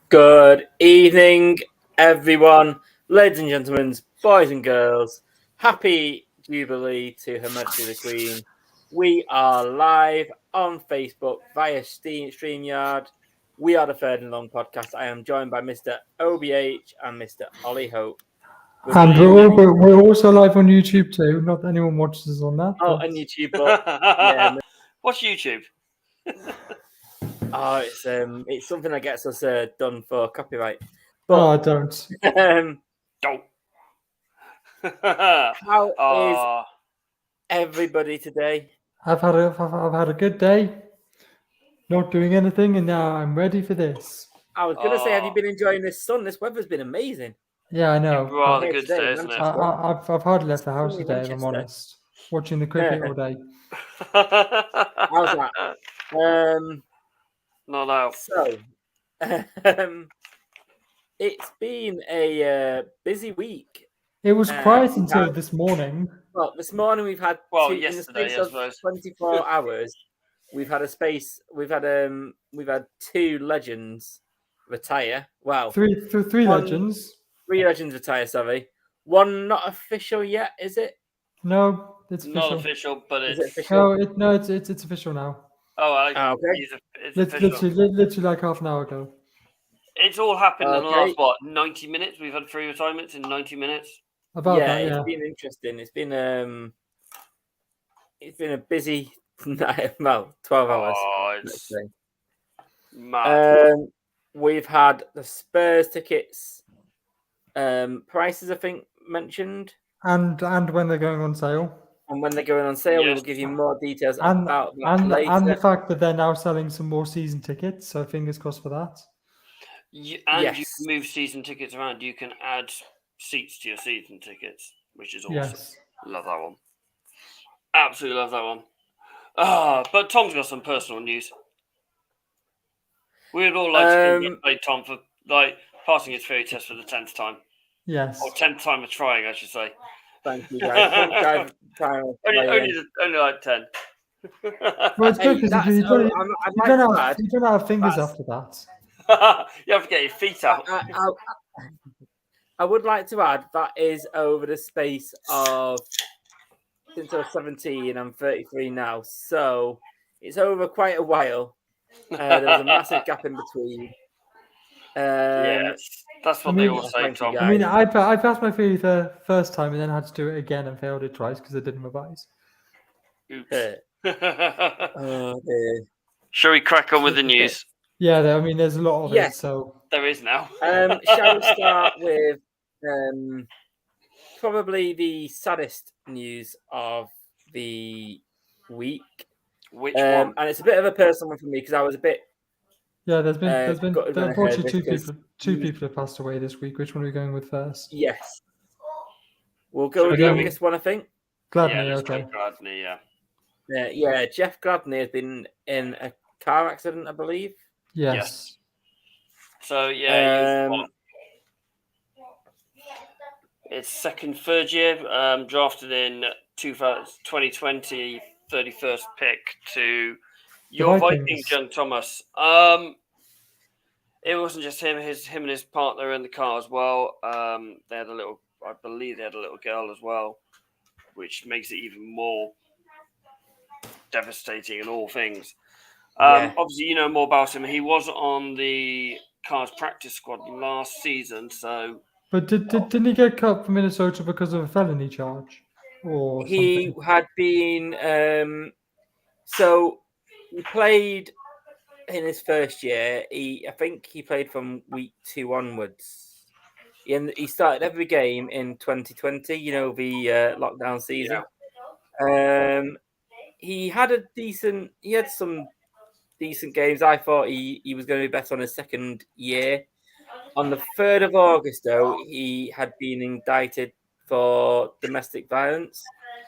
Good evening, everyone, ladies and gentlemen, boys and girls. Happy Jubilee to Her Majesty the Queen. We are live on Facebook via StreamYard. We are the Third and Long podcast. I am joined by Mr. OBH and Mr. Ollie Hope. And we're also live on YouTube too. Not that anyone watches us on that. Oh, on YouTube, but yeah. What's YouTube? Oh, it's something that gets us done for copyright. But don't. Don't. How is everybody today? I've had a good day. Not doing anything, and now I'm ready for this. I was gonna say, have you been enjoying this sun? This weather's been amazing. Yeah, I know. Rather good today, isn't it? I've hardly left the house today, if I'm honest. Watching the cricket all day. How's that? Not out. So, it's been a busy week. It was quiet until this morning. Well, this morning we've had yesterday, in the space of 24 hours. We've had two legends retire. Wow, three legends. 3 legends retire. Sorry, one not official yet, is it? No, it's official. Not official, but it's official. It's official now. Oh, okay. It's official. Literally like half an hour ago. It's all happened in the last 90 minutes. We've had 3 retirements in 90 minutes. It's been interesting. It's been a busy night. Well, 12 hours. Oh, it's mad. We've had the Spurs tickets prices, I think, mentioned, and when they're going on sale. And when they're going on sale, we will give you more details about that later. And the fact that they're now selling some more season tickets, so fingers crossed for that. You can move season tickets around. You can add seats to your season tickets, which is awesome. Yes. Love that one. Absolutely love that one. But Tom's got some personal news. We'd all like to congratulate Tom for passing his theory test for the 10th time. Yes. Or 10th time of trying, I should say. Thank you, guys. only like 10. Well, it's good because you don't have fingers after that. You have to get your feet out. I would like to add that is over the space of since I was 17. I'm 33 now, so it's over quite a while. There's a massive gap in between. Yes, that's what they all say, Tom. I mean, I passed my theory the first time and then had to do it again and failed it twice because I didn't revise. Oops. Shall we crack on with the news? Yeah, there's a lot of it. So there is now. Shall we start with probably the saddest news of the week? Which one? And it's a bit of a personal one for me because I was a bit. Yeah, there's been unfortunately two people have passed away this week. Which one are we going with first? Yes, we'll go with the youngest one, I think. Gladney, okay. Gladney, yeah. Jeff Gladney has been in a car accident, I believe. Yes. So it's third year, drafted in 2020, 31st pick to your Vikings, young Thomas. It wasn't just him and his partner in the car as well. They had I believe they had a little girl as well, which makes it even more devastating in all things. Obviously, you know more about him. He was on the Cars practice squad last season, so. But didn't he get cut from Minnesota because of a felony charge? Or he something? Had been. So he played in his first year. I think he played from week 2 onwards. He started every game in 2020. You know, the lockdown season. Yeah. He had some decent games. I thought he was going to be better on his second year. On the 3rd of August, though, he had been indicted for domestic violence.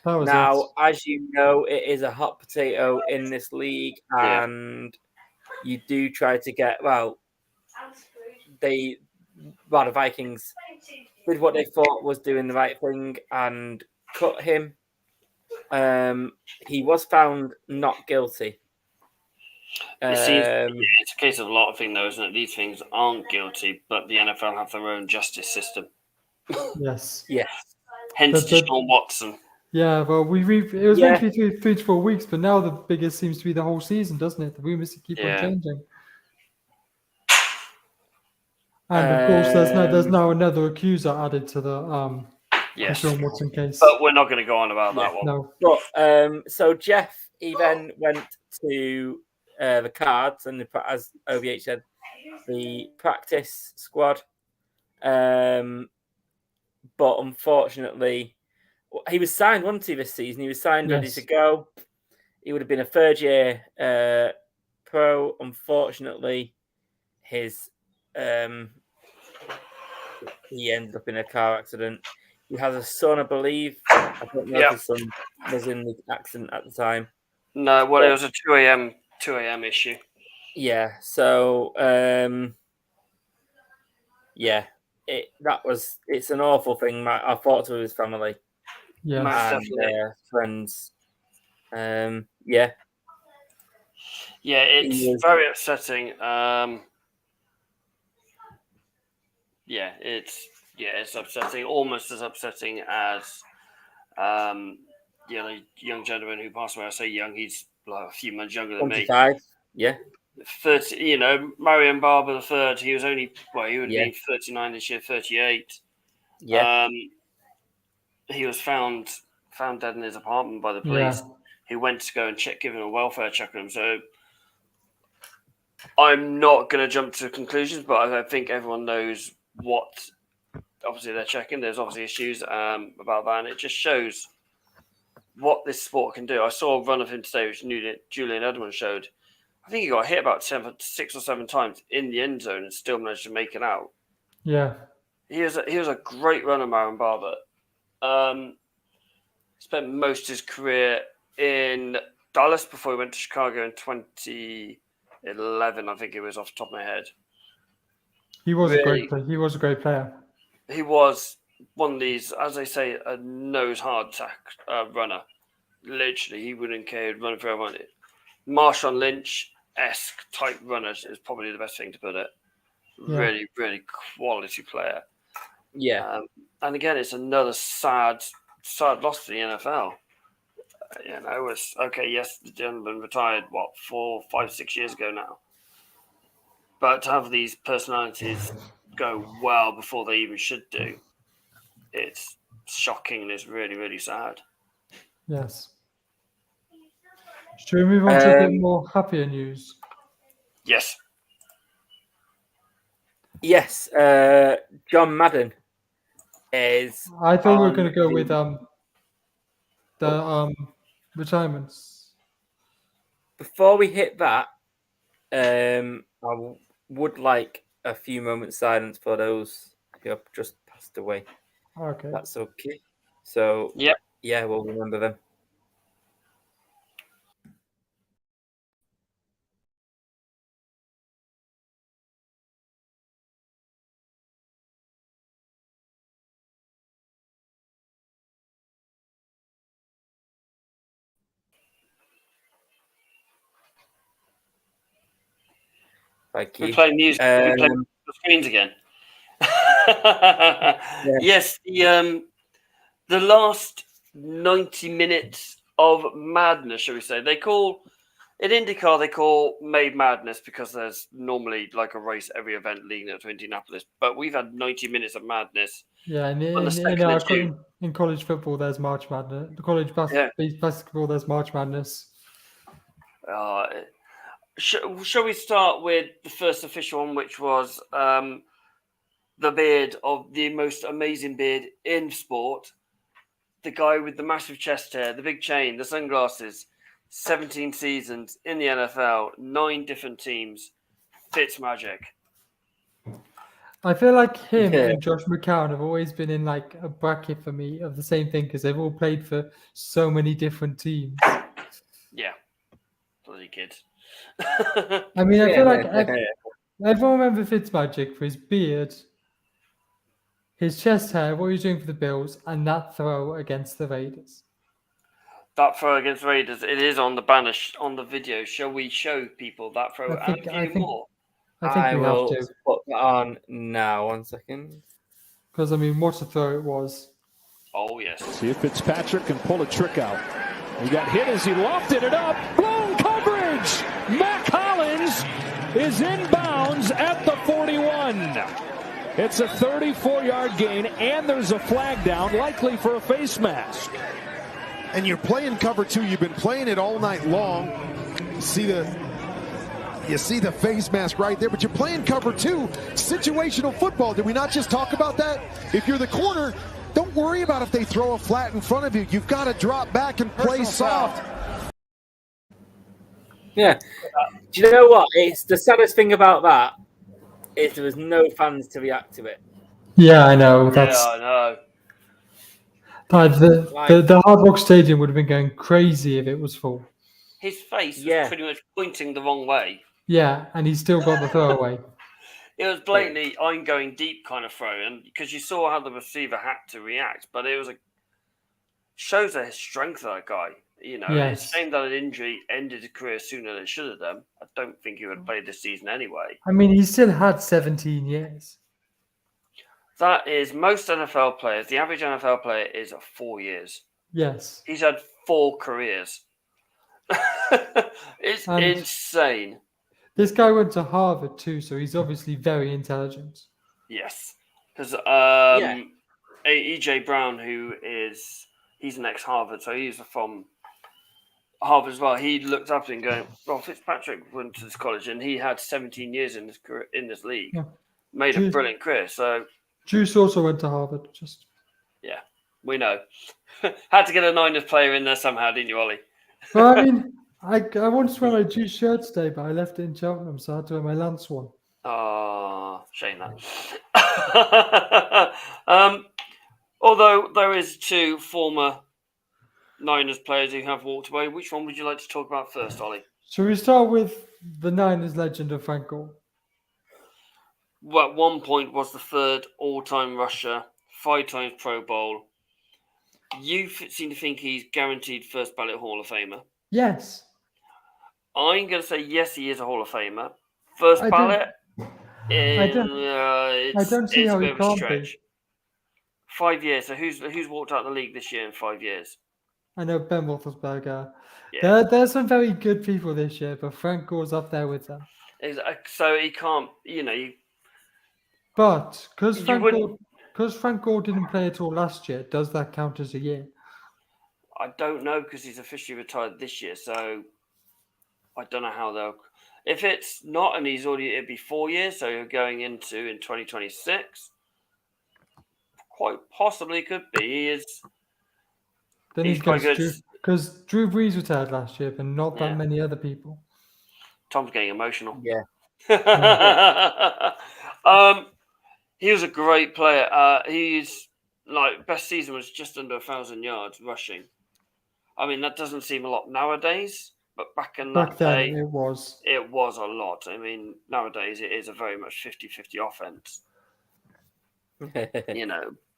As you know, it is a hot potato in this league, and you do try to get the Vikings did what they thought was doing the right thing and cut him. He was found not guilty. It's a case of a lot of things, though, isn't it? These things aren't guilty, but the NFL have their own justice system. Yes. Hence Deshaun Watson. Yeah, well, it was meant to be 3 to 4 weeks, but now the biggest seems to be the whole season, doesn't it? The rumors keep on changing. And of course, there's now another accuser added to the Deshaun Watson case. But we're not going to go on about that one. No. But so Jeff, he then went to the Cards, and as OVH said, the practice squad. But unfortunately, he was signed, wasn't he, this season? He was signed, ready to go. He would have been a third-year pro. Unfortunately, he ended up in a car accident. He has a son, I believe. I don't know if his son was in the accident at the time. No, well, it was a 2 a.m. issue. Yeah, so it's an awful thing. Our thoughts with his family, and friends. It's very upsetting. It's upsetting, almost as upsetting as the young gentleman who passed away. I say young, he's like a few months younger than 25, me. 30, Marion Barber the third, he was only, he would have been 39 this year, 38. He was found dead in his apartment by the police. He went to go and give him a welfare check on him. So I'm not going to jump to conclusions, but I think everyone knows what obviously they're checking. There's obviously issues about that, and it just shows what this sport can do. I saw a run of him today, which Julian Edelman showed. I think he got hit about 6 or 7 times in the end zone and still managed to make it out. Yeah. He was a great runner, Marion Barber. Spent most of his career in Dallas before he went to Chicago in 2011, I think it was, off the top of my head. He was a great player. He was a great player. He was one of these, as they say, a nose-hard runner. Literally, he wouldn't care. He'd run for everyone. Marshawn Lynch-esque type runner is probably the best thing to put it. Really, really quality player. Yeah. And again, it's another sad loss to the NFL. It's okay. Yes, the gentleman retired, 4, 5, 6 years ago now. But to have these personalities go well before they even should do, it's shocking and it's really, really sad. Yes. Should we move on to a bit more happier news? Yes. Yes. John Madden is. I thought we were going to go with the retirements. Before we hit that, I would like a few moments silence for those who have just passed away. Okay. That's okay. So we'll remember them. Thank you. We play music. We play the screens again. Yes, the last 90 minutes of madness, shall we say? They call in IndyCar, they call Made Madness because there's normally like a race every event leading up to Indianapolis. But we've had 90 minutes of madness. Yeah, in college football, there's March Madness. The college basketball, there's March Madness. Shall we start with the first official one, which was the beard of the most amazing beard in sport? The guy with the massive chest hair, the big chain, the sunglasses, 17 seasons in the NFL, 9 different teams, Fitzmagic. I feel like him and Josh McCown have always been in like a bracket for me of the same thing because they've all played for so many different teams. Yeah, bloody kids. I mean, I feel like everyone remembers Fitzmagic for his beard, his chest hair, what he was doing for the Bills, and that throw against the Raiders. That throw against Raiders, it is on the banner, on the video. Shall we show people that throw and a few more? I think we have to. Put that on now. 1 second. Because, I mean, what a throw it was. Oh, yes. See if Fitzpatrick can pull a trick out. He got hit as he lofted it up. Blown coverage! Mac Hollins is inbounds at the 41. It's a 34-yard gain, and there's a flag down, likely for a face mask. And you're playing cover 2. You've been playing it all night long. You see the face mask right there, but you're playing cover 2. Situational football. Did we not just talk about that? If you're the corner, don't worry about if they throw a flat in front of you. You've got to drop back and play soft. Yeah. Do you know what? It's the saddest thing about that is there was no fans to react to it. Yeah, I know. Yeah, I know. The Hard Rock Stadium would have been going crazy if it was full. His face was pretty much pointing the wrong way. Yeah, and he still got the throwaway. It was blatantly I'm going deep kind of throw, and because you saw how the receiver had to react, but it was shows the strength of that guy. You know, Yes. It's a shame that an injury ended his career sooner than it should have done. I don't think he would have played this season anyway. I mean, he still had 17 years. That is most NFL players. The average NFL player is 4 years. Yes. He's had 4 careers. It's insane. This guy went to Harvard too, so he's obviously very intelligent. Yes, because E.J. Brown, he's an ex-Harvard, so he's from Harvard as well. He looked up and going, well, Fitzpatrick went to this college and he had 17 years in this career, in this league. Yeah. Made a brilliant career. So Juice also went to Harvard. Yeah, we know. Had to get a Niners player in there somehow, didn't you, Ollie? Well, I mean, I wanted to wear my Juice shirt today, but I left it in Cheltenham, so I had to wear my Lance one. Oh, shame that. Although there is 2 former Niners players who have walked away. Which one would you like to talk about first, Ollie? Shall we start with the Niners legend of Frank Gore? Well, at one point was the 3rd all-time rusher, 5 times Pro Bowl. You seem to think he's guaranteed first ballot Hall of Famer. Yes. I'm going to say yes, he is a Hall of Famer. First ballot? I don't see how he can't be. 5 years. So who's walked out of the league this year in 5 years? I know Ben Roethlisberger. Yeah. There's some very good people this year, but Frank Gore's up there with them. So he can't, But because Frank Gore didn't play at all last year, does that count as a year? I don't know because he's officially retired this year, so I don't know how they'll. If it's not, and it'd be 4 years, so you're going in 2026. Quite possibly could be. He's quite good. Because Drew Brees retired last year, but not that many other people. Tom's getting emotional. Yeah. He was a great player. He's best season was just under 1,000 yards rushing. I mean, that doesn't seem a lot nowadays, but back then it was. It was a lot. I mean, nowadays it is a very much 50-50 offense.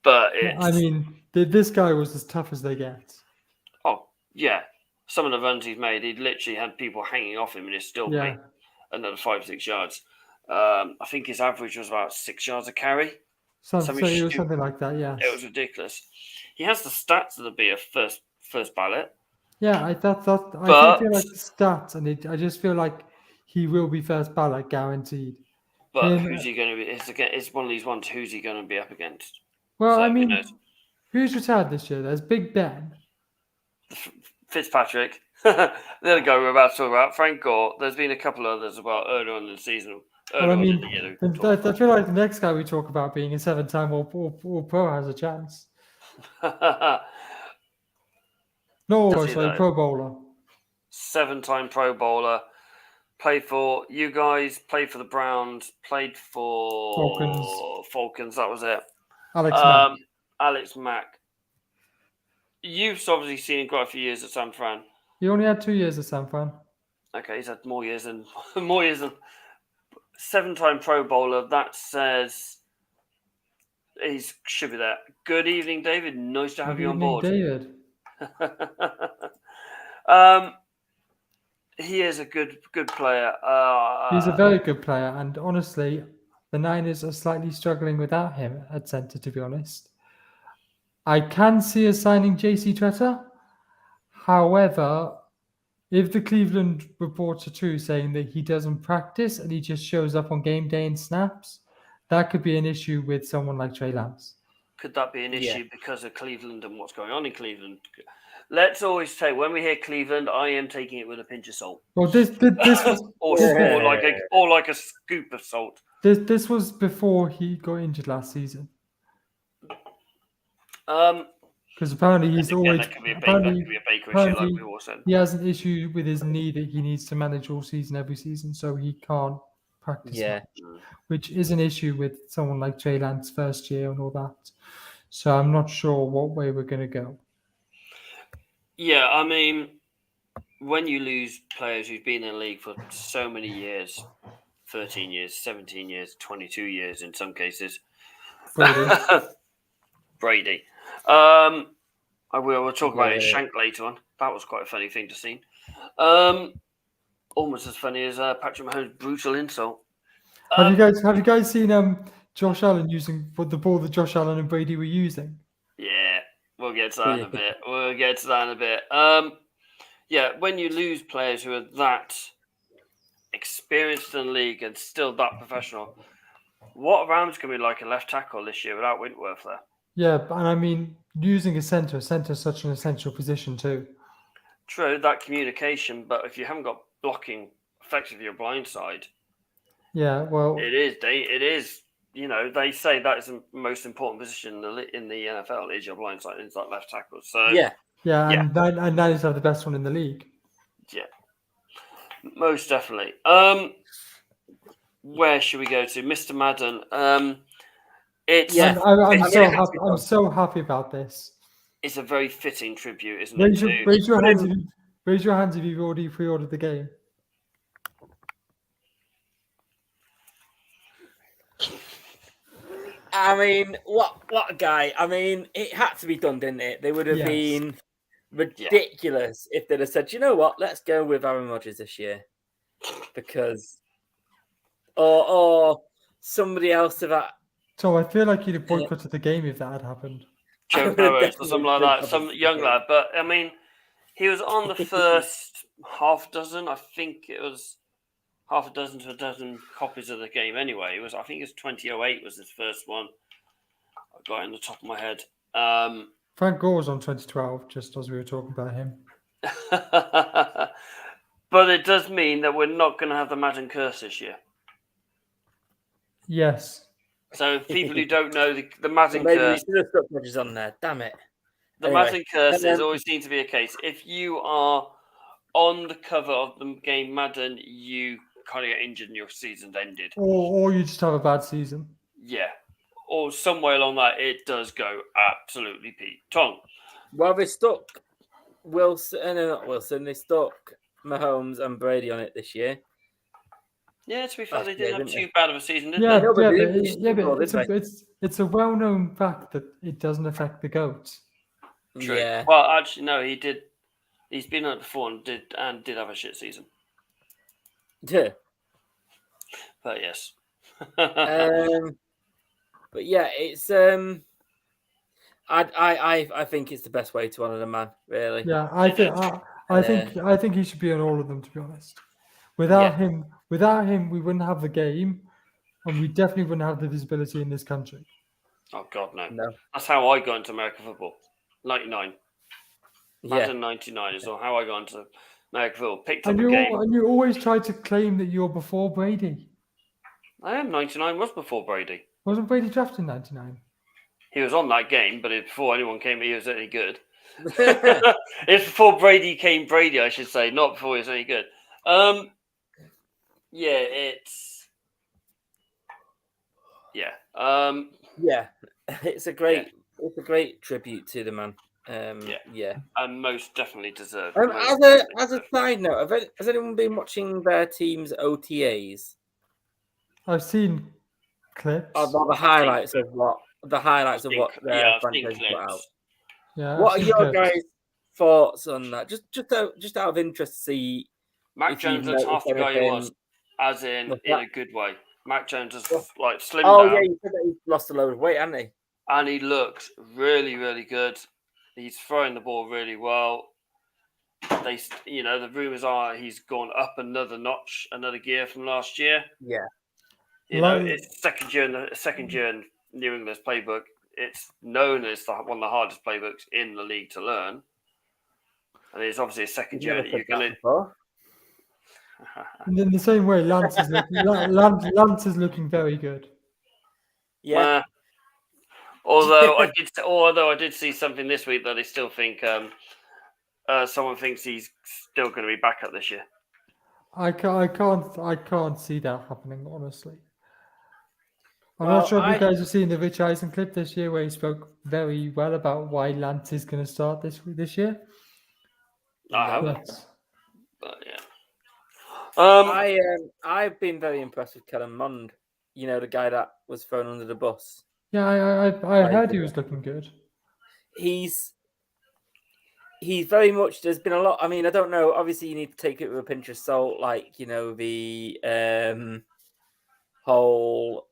But I mean, this guy was as tough as they get. Oh, yeah. Some of the runs he's made, he'd literally had people hanging off him and he's still made another 5-6 yards. I think his average was about 6 yards a carry. Something like that, yeah. It was ridiculous. He has the stats to be a first ballot. Yeah, I feel like the stats, and I just feel like he will be first ballot guaranteed. But who's he going to be? It's one of these ones. Who's he going to be up against? Well, I mean, who's retired this year? There's Big Ben. Fitzpatrick. The other guy we're about to talk about, Frank Gore. There's been a couple others about earlier on in the season. Well, I mean, I feel like the next guy we talk about being a 7-time All-Pro has a chance. Pro Bowler. 7-time Pro Bowler. Played for you guys, played for the Browns, played for Falcons, that was it. Alex Mack. You've obviously seen him quite a few years at San Fran. He only had 2 years at San Fran. Okay, he's had more years than 7-time Pro Bowler. That says he should be there. Good evening, David. Nice to have you on board. David. He is a good player. He's a very good player, and honestly, the Niners are slightly struggling without him at center, to be honest. I can see us signing JC Tretter. However, if the Cleveland reports are true, saying that he doesn't practice and he just shows up on game day and snaps, that could be an issue with someone like Trey Lance. Could that be an issue because of Cleveland and what's going on in Cleveland? Let's always say when we hear Cleveland, I am taking it with a pinch of salt. Well, this was or like a scoop of salt. this was before he got injured last season. Because apparently he's always that could be a Baker issue, like we all said. He has an issue with his knee that he needs to manage all season, every season, so he can't practice much, which is an issue with someone like Trey Lance first year and all that. So I'm not sure what way we're going to go. Yeah, I mean, when you lose players who've been in the league for so many years, 13 years, 17 years, 22 years in some cases. Brady. We'll talk about his shank later on. That was quite a funny thing to see. Almost as funny as Patrick Mahomes' brutal insult. Have you guys seen Josh Allen using the ball that Josh Allen and Brady were using? Yeah, we'll get to that in a bit. Yeah, when you lose players who are that experienced in the league and still that professional, what Rams can be like a left tackle this year without Whitworth there? Yeah, and I mean, using a center is such an essential position too. True, that communication, but if you haven't got blocking effectively your blind side, yeah, well, it is. You know, they say that is the most important position in the NFL is your blind side, is that left tackle. So and Niners have the best one in the league. Yeah, most definitely. Where should we go to, Mr. Madden? I'm so happy about this. It's a very fitting tribute, isn't it? Raise your hands if you've already pre-ordered the game. I mean, what a guy. I mean, it had to be done, didn't it? They would have been ridiculous if they'd have said, you know what, let's go with Aaron Rodgers this year. Because or somebody else of that. So I feel like you'd have boycotted the game if that had happened. Joe Burrows or something like that, some young lad. But I mean, he was on the first half dozen. I think it was half a dozen to a dozen copies of the game. Anyway, I think it was 2008 was his first one. I got it in the top of my head. Frank Gore was on 2012, just as we were talking about him. But it does mean that we're not going to have the Madden curse this year. Yes. So people who don't know the Madden maybe curse, we should have stuck Rodgers on there. Damn it. The Madden curse has always seemed to be a case. If you are on the cover of the game Madden, you kind of get injured and your season's ended. Or you just have a bad season. Yeah. Or somewhere along that, it does go absolutely Pete-tong. Well, they stuck they stuck Mahomes and Brady on it this year. Yeah, to be fair, they didn't have too bad of a season, did they? But it's a well-known fact that it doesn't affect the GOAT. True. Yeah. Well, actually, no, he did. He's been on it before and did have a shit season. Yeah. But yes. But yeah, it's I think it's the best way to honor the man, really. Yeah, I think he should be on all of them, to be honest. Without him, we wouldn't have the game, and we definitely wouldn't have the visibility in this country. Oh God, no. That's how I got into American football. 99. Madden 99 is how I got into American football. Picked up a game. And you always try to claim that you're before Brady. I am. 99 was before Brady. Wasn't Brady drafted in 99? He was on that game, but before anyone came, he was any good. It's before Brady came Brady, I should say, not before he was any good. It's a great tribute to the man. And most definitely deserved. As a side note, has anyone been watching their team's OTAs? I've seen clips. The highlights of what their franchise put out. Yeah, What are your guys' thoughts on that? Just out of interest to see. Mac if Jones you've looks half noticed the guy he anything- was, as in What's a that? good way. Mac Jones has What? like slimmed Oh down, yeah, you said that he's lost a load of weight, hasn't he? and he looks really, really good. He's throwing the ball really well. The rumors are he's gone up another notch, another gear from last year. Yeah. It's second year in New England's playbook. It's known as one of the hardest playbooks in the league to learn, and it's obviously a second year. You're going to. And in the same way, Lance is looking very good. Yeah. Although I did see something this week that I still think someone thinks he's still going to be back up this year. I can't see that happening, honestly. I'm not sure if you guys have seen the Rich Eisen clip this year where he spoke very well about why Lance is going to start this year. I haven't, but yeah. I've been very impressed with Kellen Mond. You know, the guy that was thrown under the bus. Yeah, I heard he was looking good. He's very much. There's been a lot. I mean, I don't know. Obviously, you need to take it with a pinch of salt. Like, you know, the whole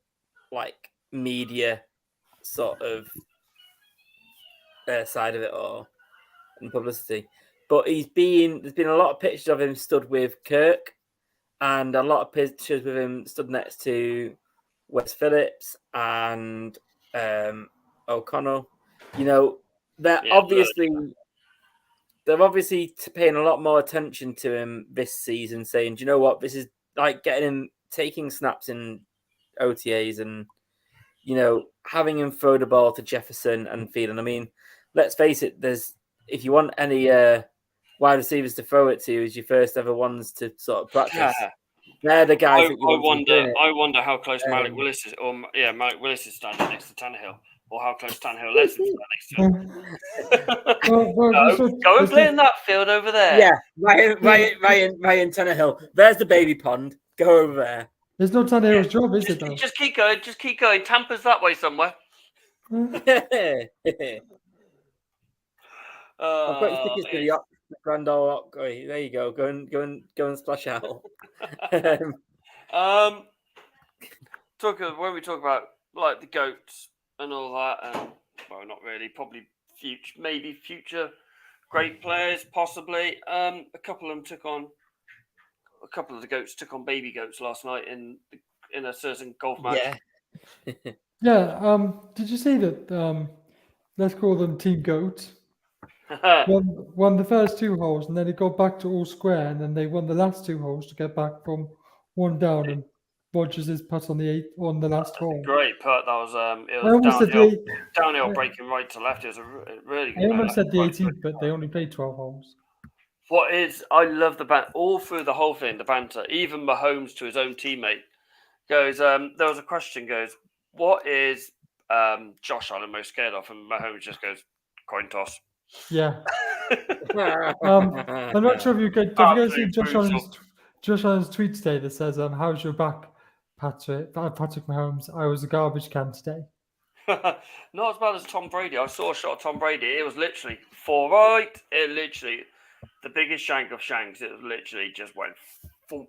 like media sort of side of it all and publicity. But there's been a lot of pictures of him stood with Kirk, and a lot of pictures with him stood next to Wes Phillips and O'Connell. You know, they're obviously paying a lot more attention to him this season, saying, "Do you know what? This is like getting him taking snaps in OTAs and, you know, having him throw the ball to Jefferson and Thielen." I mean, let's face it, if you want any wide receivers to throw it to as your first ever ones to sort of practice, they're the guys that you want to be doing it. I wonder how close Malik Willis is, Malik Willis is standing next to Tannehill, or how close Tannehill lets him stand next to him. Go and play in that field over there. Yeah, Ryan Tannehill. There's the baby pond. Go over there. It's not Tannehill's job, is it? Though? Just keep going. Just keep going. Tampa's that way somewhere. I've got tickets to the Grand Ole. There you go. Go and splash out. When we talk about like the GOATs and all that, and well, not really, probably future great players, possibly. A couple of the GOATs took on baby goats last night in a certain golf match. Yeah. Did you see that? Let's call them Team GOAT. Won the first two holes, and then it got back to all square, and then they won the last two holes to get back from one down. And Rogers' putt on the last hole. Great putt. That was downhill breaking right to left. It was a really good. I almost said the 18th, but they only played 12 holes. I love the banter all through the whole thing. The banter, even Mahomes to his own teammate goes. There was a question. Goes, what is Josh Allen most scared of? And Mahomes just goes, coin toss. Yeah. I'm not sure if you guys seen Josh Allen's tweet today that says, "How's your back, Patrick Mahomes? I was a garbage can today." Not as bad as Tom Brady. I saw a shot of Tom Brady. It was literally the biggest shank of shanks. It was literally just went thump.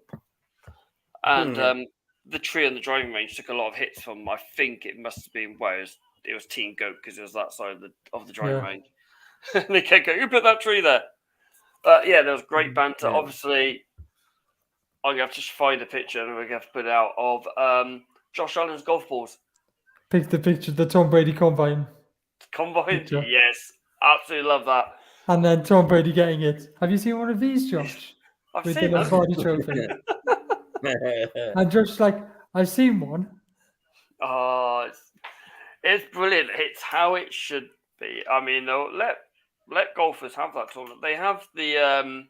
And the tree on the driving range took a lot of hits from. I think it must have been it was Team Goat because it was that side of the driving range. And they kept going, "Who put that tree there?" But yeah, there was great banter. Yeah. Obviously, I'm gonna have to find a picture and we're gonna have to put it out of Josh Allen's golf balls. Pick the picture, the Tom Brady combine. Picture. Yes, absolutely love that. And then Tom Brady getting it. Have you seen one of these, Josh? I've with seen the Lombardi trophy. And Josh, I've seen one. Oh, it's brilliant. It's how it should be. I mean, let golfers have that tournament. They have the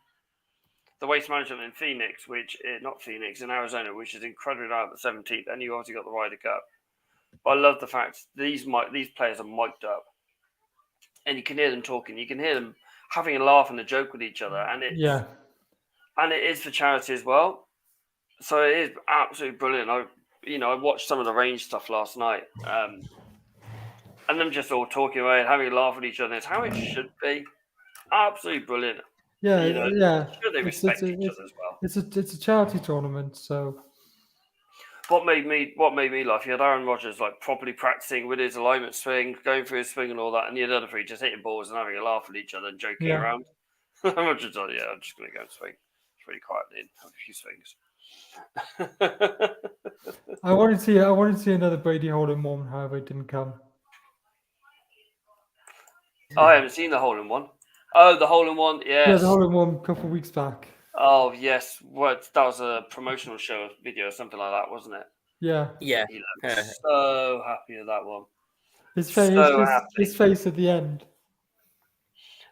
Waste Management in Phoenix, in Arizona, which is incredible out the 17th, and you obviously got the Ryder Cup. But I love the fact these players are mic'd up, and you can hear them talking. You can hear them having a laugh and a joke with each other, and it is for charity as well. So it is absolutely brilliant. I watched some of the range stuff last night, and them just all talking away and having a laugh at each other. It's how it should be. absolutely brilliant. Yeah, You know, yeah. sure they It's respect each other as well. It's a charity tournament, so What made me laugh? You had Aaron Rodgers like properly practicing with his alignment swing, going through his swing and all that, and the other three just hitting balls and having a laugh at each other and joking Yeah. around. Rodgers thought, yeah, I'm just going to go and swing. It's really quietly and have a few swings. I wanted to see another Brady hole-in-one, however, it didn't come. Oh, I haven't seen the hole in one. Oh, the hole in one, yes. Yeah, the hole-in-one a couple of weeks back. Oh, yes. What? That was a promotional show video or something like that, wasn't it? Yeah. Yeah. He looked so happy with that one. His face, his face at the end.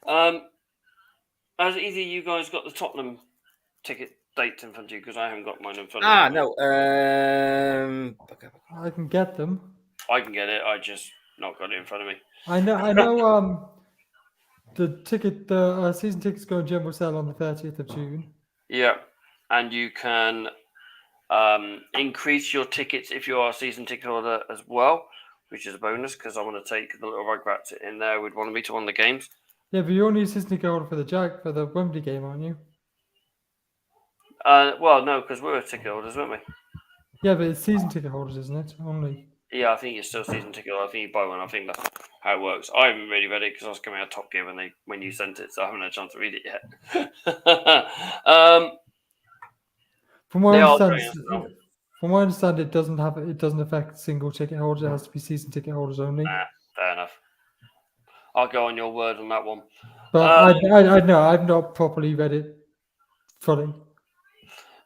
Has either you guys got the Tottenham ticket date in front of you? Because I haven't got mine in front of me. No. I can get them. I can get it. I just not got it in front of me. I know. The season tickets go on general sale on the 30th of June. Yeah, and you can increase your tickets if you are a season ticket holder as well, which is a bonus because I want to take the little Rugrats in there with one of me to one of the games. Yeah, but you're only a season ticket holder for the Wembley game, aren't you? Well, no, because we're ticket holders, weren't we? Yeah, but it's season ticket holders, isn't it? Only. Yeah, I think you're still season ticket holder. I think you buy one. I think that's how it works. I haven't really read it because I was coming out of Top Gear when you sent it, so I haven't had a chance to read it yet. From what I understand, it doesn't affect single ticket holders. It has to be season ticket holders only. Fair enough. I'll go on your word on that one. But I know I've not properly read it fully.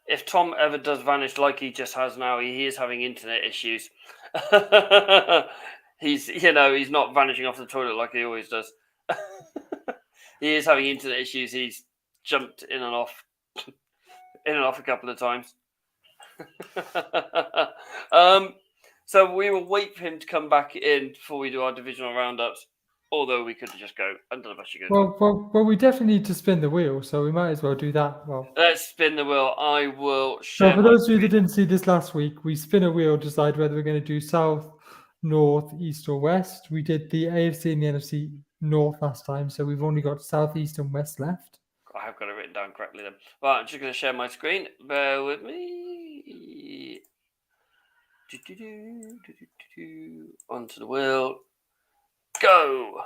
If Tom ever does vanish like he just has now, he is having internet issues. He's not vanishing off the toilet like he always does. He is having internet issues. He's jumped in and off a couple of times. So we will wait for him to come back in before we do our divisional roundups. Although we could just go under the bus. Well, we definitely need to spin the wheel, so we might as well do that. Well, let's spin the wheel. I will share. So for those of you that didn't see this last week, we spin a wheel, decide whether we're going to do south, north, east, or west. We did the AFC and the NFC north last time, so we've only got south, east, and west left. I have got it written down correctly then. Right, I'm just going to share my screen. Bear with me. Onto the wheel. Go.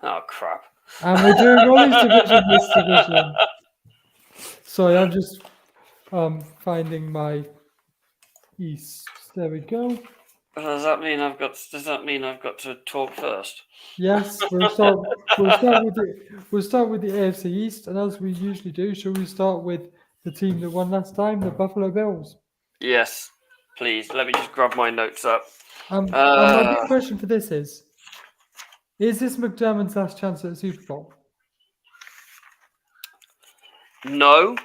Oh, crap. And we're doing all these this division. Sorry, I'm just finding my east. There we go. Does that mean I've got to talk first? Yes, we'll start with the AFC East, and as we usually do, shall we start with the team that won last time, the Buffalo Bills? Yes, please. Let me just grab my notes up. My big question for this is this McDermott's last chance at a Super Bowl? No.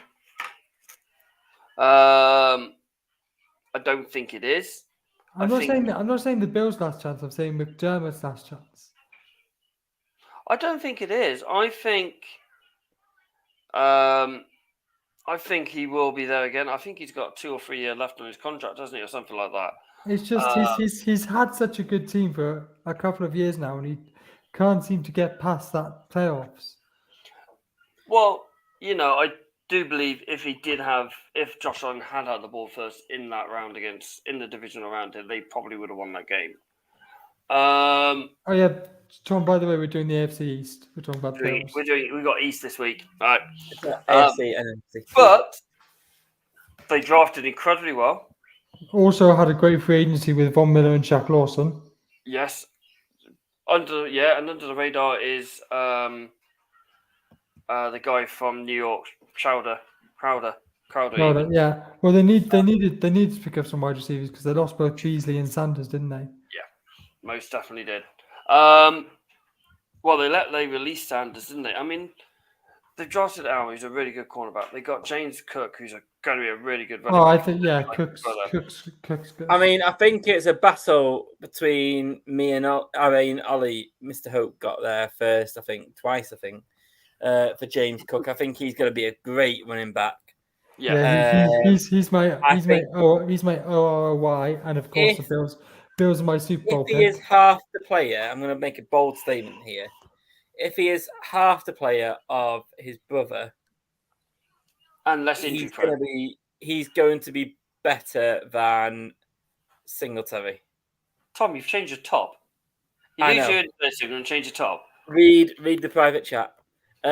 I don't think it is. I'm not saying the Bills' last chance. I'm saying McDermott's last chance. I don't think it is. I think he will be there again. I think he's got 2 or 3 years left on his contract, doesn't he, or something like that. It's just he's had such a good team for a couple of years now, and he can't seem to get past that playoffs. Well, I do believe if Josh Allen had the ball first in that round in the divisional round, they probably would have won that game. Oh yeah, Tom. By the way, we're doing the AFC East. We're talking about the Bills. We got East this week, right? AFC and NFC. But they drafted incredibly well. Also had a great free agency with Von Miller and Shaq Lawson. Yes. Under the radar is the guy from New York, Crowder. Yeah. Well, they needed to pick up some wide receivers because they lost both Beasley and Sanders, didn't they? Yeah, most definitely did. Well, they released Sanders, didn't they? I mean, they drafted Al, who's a really good cornerback. They got James Cook, who's going to be a really good running back. I think Cook's good. I mean, I think it's a battle between me and Ollie. Mr. Hope got there first, I think, twice. I think for James Cook, I think he's going to be a great running back. Yeah, he's my ORY, and of course Bills are my Super Bowl If he pick. is half the player, I'm going to make a bold statement here. If he is half the player of his brother, And less injury prone. he's going to be better than Singletary. Tom, you've changed your top. You I lose know. your interest, you're going to change your top. Read the private chat. I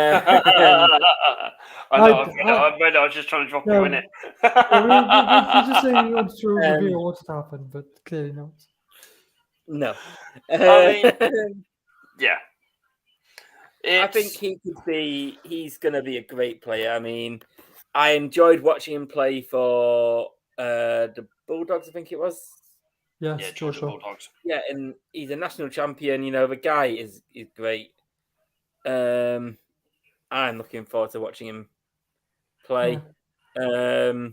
know, I've read it. I was just trying to drop you in it. We just say we want to reveal what had happened, but clearly not. No. I mean, yeah. I think he's going to be a great player. I mean, I enjoyed watching him play for the Bulldogs, I think it was. Yes, Yeah, Georgia Bulldogs. Yeah, and he's a national champion. You know, the guy is great. I'm looking forward to watching him play. Yeah.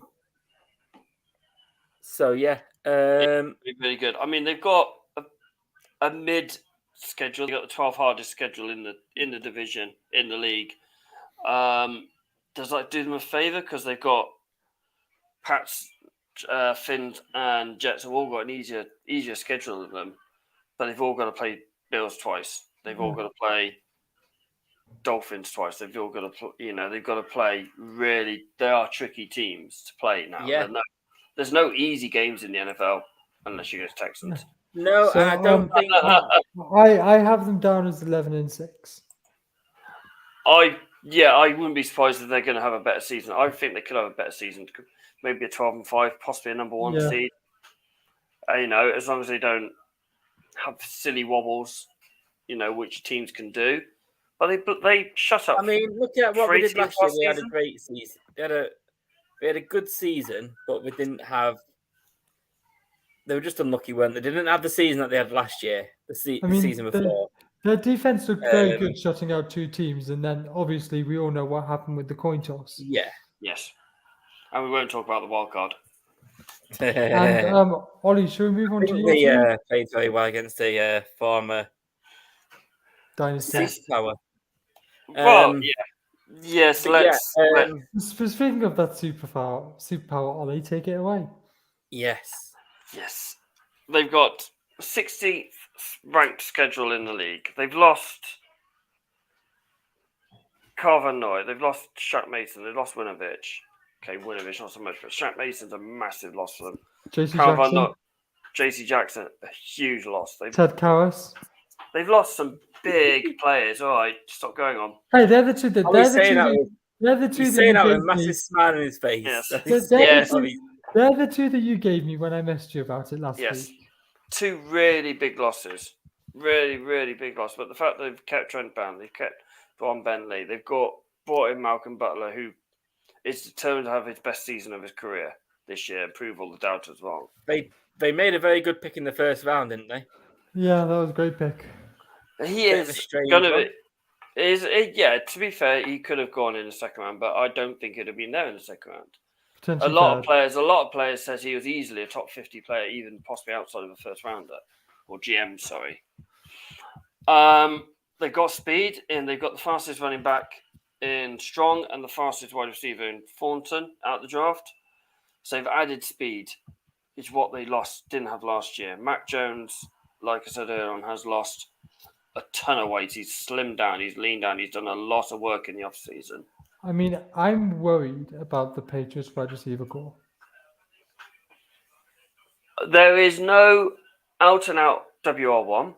So yeah, really good. I mean, they've got a mid schedule. They got the 12th hardest schedule in the division in the league. Does that do them a favour because they've got Pats, Finns, and Jets have all got an easier schedule than them, but they've all got to play Bills twice. They've all got to play Dolphins twice. They've all got to, they've got to play really. They are tricky teams to play now. Yeah. There's no easy games in the NFL unless you go to Texans. No, So, I don't think. I have them down as 11-6. I wouldn't be surprised if they're going to have a better season. I think they could have a better season. Maybe a 12-5, possibly a number 1 seed. As long as they don't have silly wobbles, which teams can do. But they shut up. I mean, look at what they did last year. They had a great season. They had a good season, but we didn't have. They were just unlucky, weren't they? They didn't have the season that they had last year. The season before. Their defense looked very good, shutting out 2 teams, and then obviously we all know what happened with the coin toss. Yeah. Yes. And we won't talk about the wild card. And Ollie, should we move on to your team? They played very well against a former Dynasty. Tower. Well, yeah. Yes, let's. Speaking of that superpower, Ollie, take it away. Yes. They've got 16th ranked schedule in the league. They've lost Carver Noy. They've lost Shaq Mason. They've lost Winovich. Okay, Winovich not so much, but Shaq Mason's a massive loss for them. JC Jackson, a huge loss. Ted Karras. They've lost some big players. All right, stop going on. Hey, they're the two. They're the two that you gave me. A massive smile on his face. Yes. They're the two that you gave me when I messaged you about it last week. 2 really big losses. Really, really big loss. But the fact that they've kept Trent Brown, they've kept Von Bentley, they've brought in Malcolm Butler, who is determined to have his best season of his career this year and prove all the doubters wrong. They made a very good pick in the first round, didn't they? Yeah, that was a great pick. He is going to be. To be fair, he could have gone in the second round, but I don't think it'd have been there in the second round. A lot of players says he was easily a top 50 player, even possibly outside of a first rounder or GM. Sorry. They've got speed and they've got the fastest running back in Strong and the fastest wide receiver in Thornton out the draft. So they've added speed, which is what they didn't have last year. Mac Jones, like I said earlier on, has lost a ton of weight. He's slimmed down. He's leaned down. He's done a lot of work in the off season. I mean, I'm worried about the Patriots wide receiver core. There is no out-and-out WR1.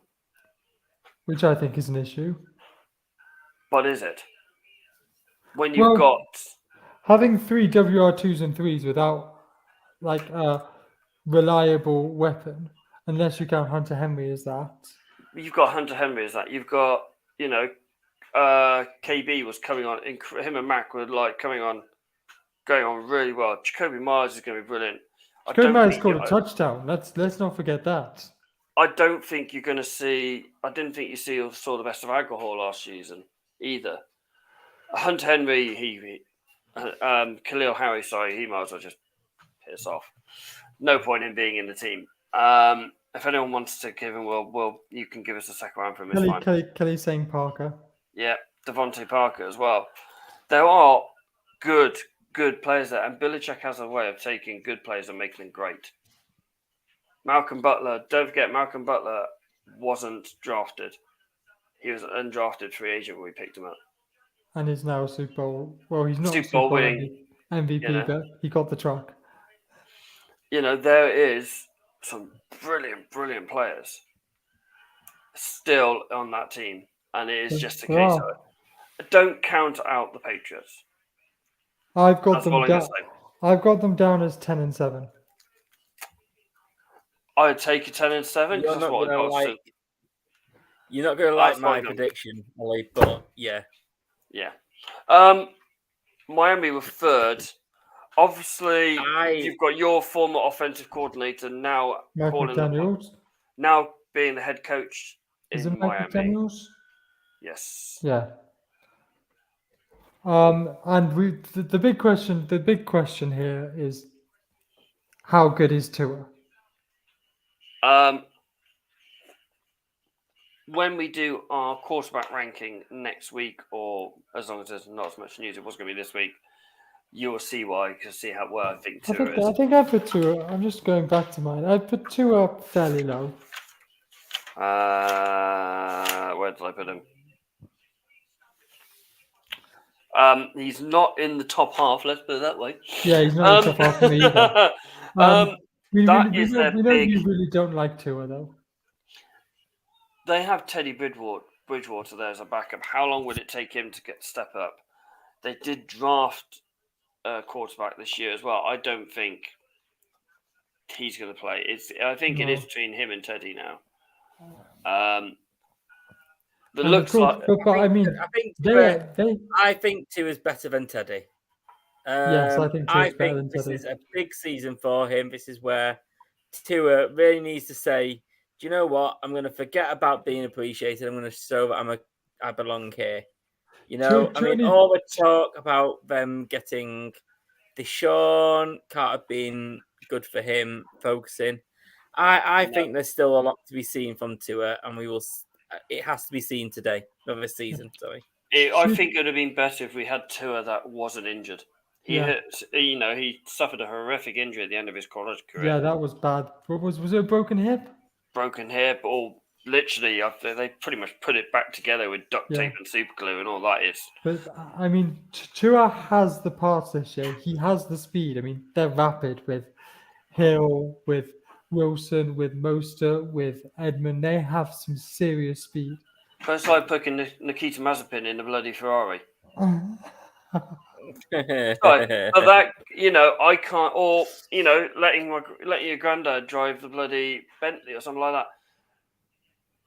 Which I think is an issue. What is it? When you've got... Having 3 WR2s and 3s without, a reliable weapon, unless you count Hunter Henry as that. You've got Hunter Henry as that. You've got, KB was coming on. Him and Mac were going on really well. Jacoby Myers is going to be brilliant. Jacoby Myers scored a touchdown. Let's not forget that. I don't think you're going to see. I didn't think you saw the best of alcohol last season either. Hunter Henry, Khalil Harry. Sorry, he might as well just piss off. No point in being in the team. If anyone wants to give him, you can give us a second round for him. Kelly saying Parker. Yeah, Devontae Parker as well. There are good players there, and Belichick has a way of taking good players and making them great. Malcolm Butler. Don't forget, Malcolm Butler wasn't drafted. He was an undrafted free agent when we picked him up. And he's now a Super Bowl. Well, he's not Super Super Bowl Bowl winning, MVP, you know. but he got the truck. You know, there is some brilliant, brilliant players still on that team. And it is just a case of don't count out the Patriots. I've got That's them all I'm down. gonna say. I've got them down as 10-7. I'd take a 10-7 because that's what I got. You're not going to like my prediction, Ollie, but yeah. Yeah. Miami were third. Obviously, you've got your former offensive coordinator now Mike McDaniels. Now being the head coach Is in it Mike Miami. McDaniels? Yes. Yeah. And the big question here is, how good is Tua? When we do our quarterback ranking next week, or as long as there's not as much news, it was going to be this week, you'll see why, because see how well I think Tua is. I think I put Tua. I'm just going back to mine. I put Tua fairly low. Where did I put him? He's not in the top half. Let's put it that way. Yeah, he's not in the top half for me either. We know you really don't like Tua, though. They have Teddy Bridgewater there as a backup. How long would it take him to step up? They did draft a quarterback this year as well. I don't think he's going to play. I think it is between him and Teddy now. I think Tua is better than Teddy. Yes, I think Tua's better than this Teddy. is a big season for him. This is where Tua really needs to say, do you know what? I'm going to forget about being appreciated. I'm going to show that I belong here. You know, all the talk about them getting Deshaun, Carter being good for him, focusing. I think there's still a lot to be seen from Tua, and it has to be seen today, not this season, sorry. I think it would have been better if we had Tua that wasn't injured. He suffered a horrific injury at the end of his college career. Yeah, that was bad. Was it a broken hip? Broken hip, or literally, they pretty much put it back together with duct tape and super glue and all that. But I mean, Tua has the parts this year. He has the speed. I mean, they're rapid with Hill, with Wilson, with Mostert, with Edmund. They have some serious speed. It's like putting Nikita Mazepin in the bloody Ferrari. But that, I can't, or letting your granddad drive the bloody Bentley or something like that.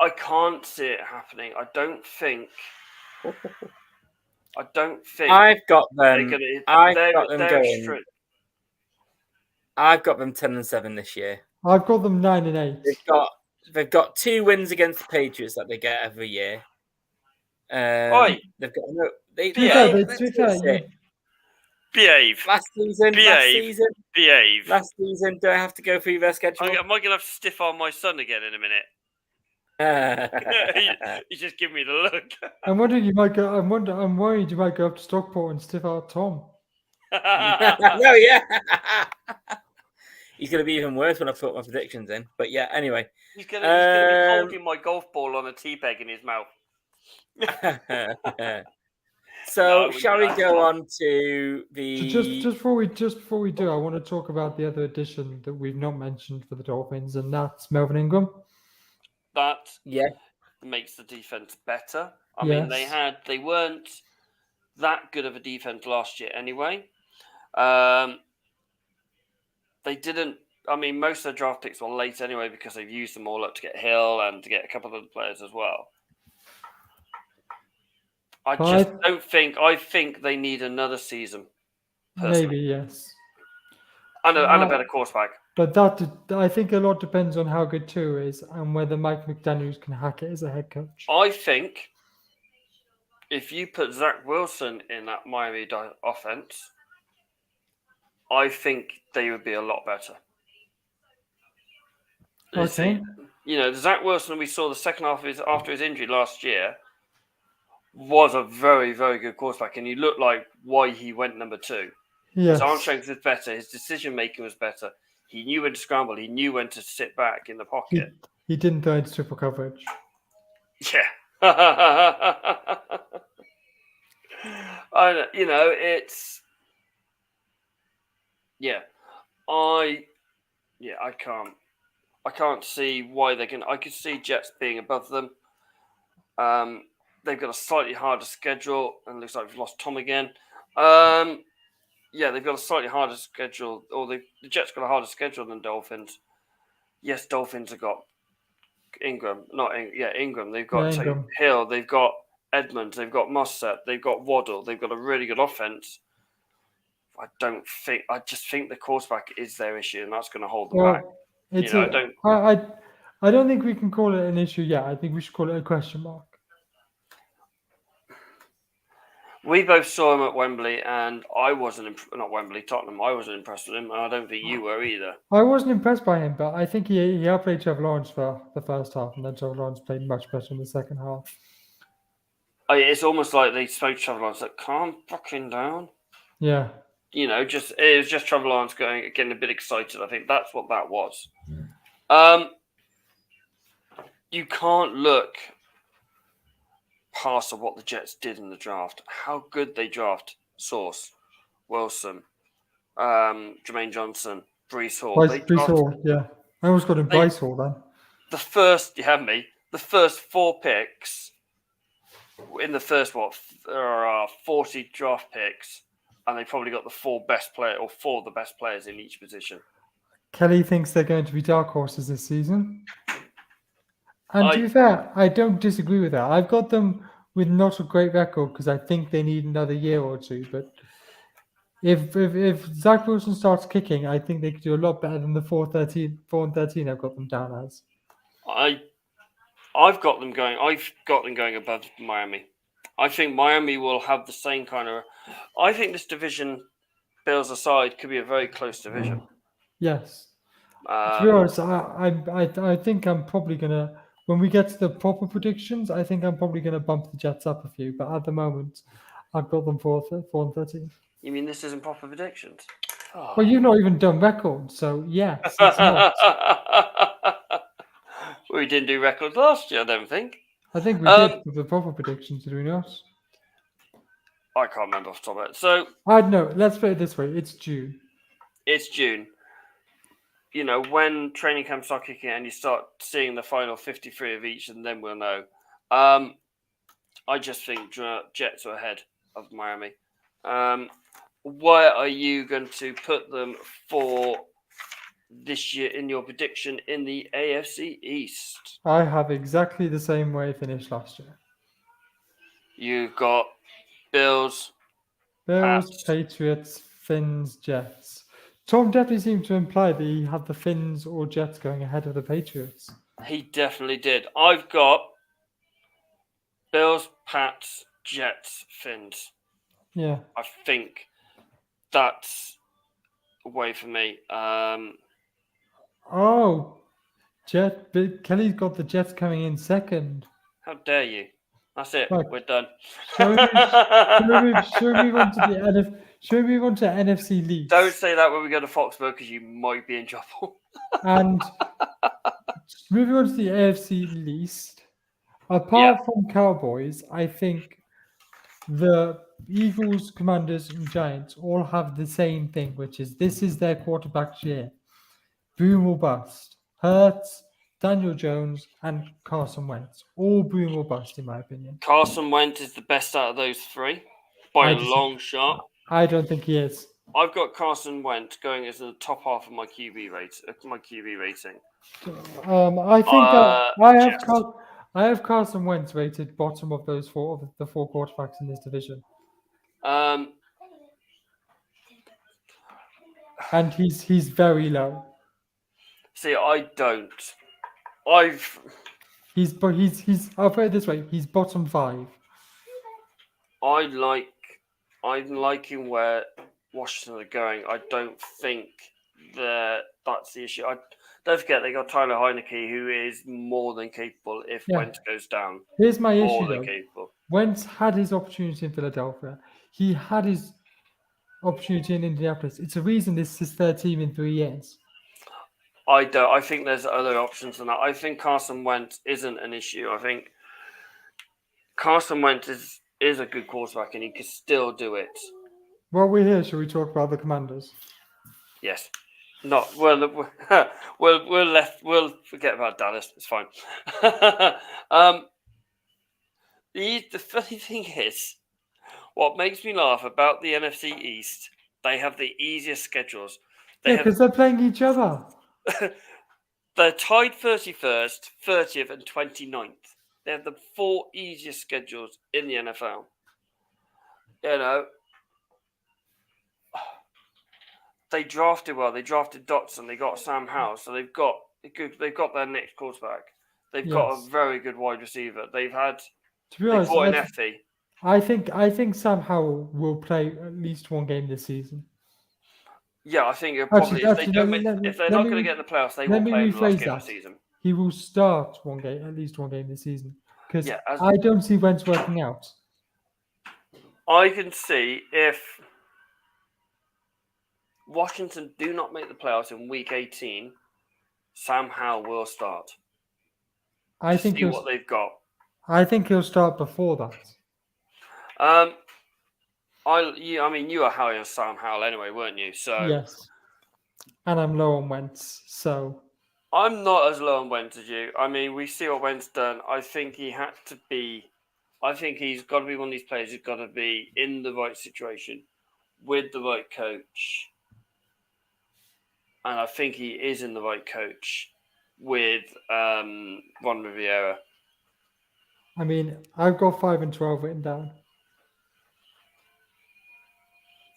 I can't see it happening. I don't think. I've got them. I've got them 10-7 this year. I've got them 9-8. They've got 2 wins against the Patriots that they get every year. They've got behave. Last season. Do I have to go through their schedule? Am I going to have to stiff arm my son again in a minute? He's just giving me the look. I'm worried you might go up to Stockport and stiff out Tom. No, yeah. He's going to be even worse when I put my predictions in. But yeah, anyway. He's going to be holding my golf ball on a tea bag in his mouth. So, shall we go on to the... Just before we do, I want to talk about the other addition that we've not mentioned for the Dolphins, and that's Melvin Ingram. That makes the defense better. I mean, they weren't that good of a defense last year anyway. They didn't. I mean, most of the draft picks were late anyway because they've used them all up to get Hill and to get a couple of other players as well. I think they need another season. Personally. Maybe, yes. And a better quarterback. But I think a lot depends on how good Tua is and whether Mike McDaniels can hack it as a head coach. I think if you put Zach Wilson in that Miami offense, I think they would be a lot better. Okay. Zach Wilson we saw the second half after his injury last year was a very, very good quarterback, and he looked like why he went number 2. Yes. His arm strength was better. His decision making was better. He knew when to scramble. He knew when to sit back in the pocket. He didn't throw into triple coverage. Yeah. It's... Yeah. I can't see why they can. I could see Jets being above them. They've got a slightly harder schedule, and it looks like we've lost Tom again. They've got a slightly harder schedule, or the Jets got a harder schedule than Dolphins. Yes, Dolphins have got Ingram. They've got Ingram. Hill. They've got Edmonds. They've got Mossad. They've got Waddle. They've got a really good offense. I just think the quarterback is their issue, and that's going to hold them back. I don't think we can call it an issue yet. I think we should call it a question mark. We both saw him at Wembley, and I wasn't Tottenham. I wasn't impressed with him, and I don't think you were either. I wasn't impressed by him, but I think he outplayed Trevor Lawrence for the first half, and then Trevor Lawrence played much better in the second half. It's almost like they spoke to Trevor Lawrence like, calm fucking down. Yeah. It was just Trevor Lawrence getting a bit excited. I think that's what that was. You can't look past what the Jets did in the draft. How good they draft Sauce, Wilson, Jermaine Johnson, Breece Hall. Breece Hall, yeah. I almost got him Bryce Hall then. The first 4 picks in the first 40 draft picks, and they probably got the 4 of the best players in each position. Kelly thinks they're going to be dark horses this season. And to be fair, I don't disagree with that. I've got them with not a great record because I think they need another year or two. But if Zach Wilson starts kicking, I think they could do a lot better than the 4-13 I've got them down as. I've got them going above Miami. I think Miami will have the same kind of... I think this division, Bills aside, could be a very close division. Yes. To be honest, I think I'm probably going to... When we get to the proper predictions, I think I'm probably going to bump the Jets up a few. But at the moment, I've got them 4-13. You mean this isn't proper predictions? Oh. Well, you've not even done records, so yes, it's not. We didn't do records last year, I don't think. I think we did with the proper predictions, did we not? I can't remember off the top of it. So I don't know. Let's put it this way. It's June. It's June. When training camps start kicking in and you start seeing the final 53 of each, and then we'll know. I just think Jets are ahead of Miami. Where are you going to put them for this year in your prediction in the AFC East? I have exactly the same way it finished last year. You've got Bills, Pats, Patriots, Finns, Jets. Tom definitely seemed to imply that he had the Finns or Jets going ahead of the Patriots. He definitely did. I've got Bills, Pats, Jets, Finns. Yeah. I think that's a way for me. Kelly's got the Jets coming in second. How dare you? That's it. Look, we're done. Should we move on to NFC league? Don't say that when we go to Foxborough because you might be in trouble. And moving on to the AFC least, apart from Cowboys, I think the Eagles, Commanders, and Giants all have the same thing, which is this is their quarterback's year. Boom or bust. Hurts, Daniel Jones, and Carson Wentz. All boom or bust, in my opinion. Carson Wentz is the best out of those three by a long shot. I don't think he is. I've got Carson Wentz going as the top half of my QB rating. I have Carson Wentz rated bottom of the four quarterbacks in this division. And he's very low. See, I don't. I'll put it this way, he's bottom 5. I'm liking where Washington are going. I don't think that's the issue. Don't forget they got Tyler Heineke, who is more than capable if Wentz goes down. Here's my more issue, than though. Capable. Wentz had his opportunity in Philadelphia. He had his opportunity in Indianapolis. It's a reason this is his third team in 3 years. I don't. I think there's other options than that. I think Carson Wentz isn't an issue. I think Carson Wentz is a good quarterback and he can still do it. While we're here, shall we talk about the Commanders? Yes. Not we'll forget about Dallas. It's fine. The funny thing is, what makes me laugh about the NFC East, they have the easiest schedules. Because they're playing each other. They're tied 31st, 30th, and 29th. They have the 4 easiest schedules in the NFL. You know, they drafted well. They drafted Dotson. They got Sam Howell. So they've got their next quarterback. They've got a very good wide receiver. They've had. To be honest, brought in FT. I think Sam Howell will play at least one game this season. Yeah, I think probably if they're not going to get in the playoffs, they will play in the last game of the season. He will start at least one game this season. Because Yeah, I don't see Wentz working out. I can see if Washington do not make the playoffs in Week 18, Sam Howell will start. I think see what they've got. I think he'll start before that. I mean, you were high on Sam Howell anyway, weren't you? So yes, and I'm low on Wentz, so I'm not as low on Wentz as you. I mean, we see what Wentz done. I think he had to be. I think he's got to be one of these players who's got to be in the right situation with the right coach, and I think he is in the right coach with Ron Rivera. I mean, I've got 5 and 12 written down.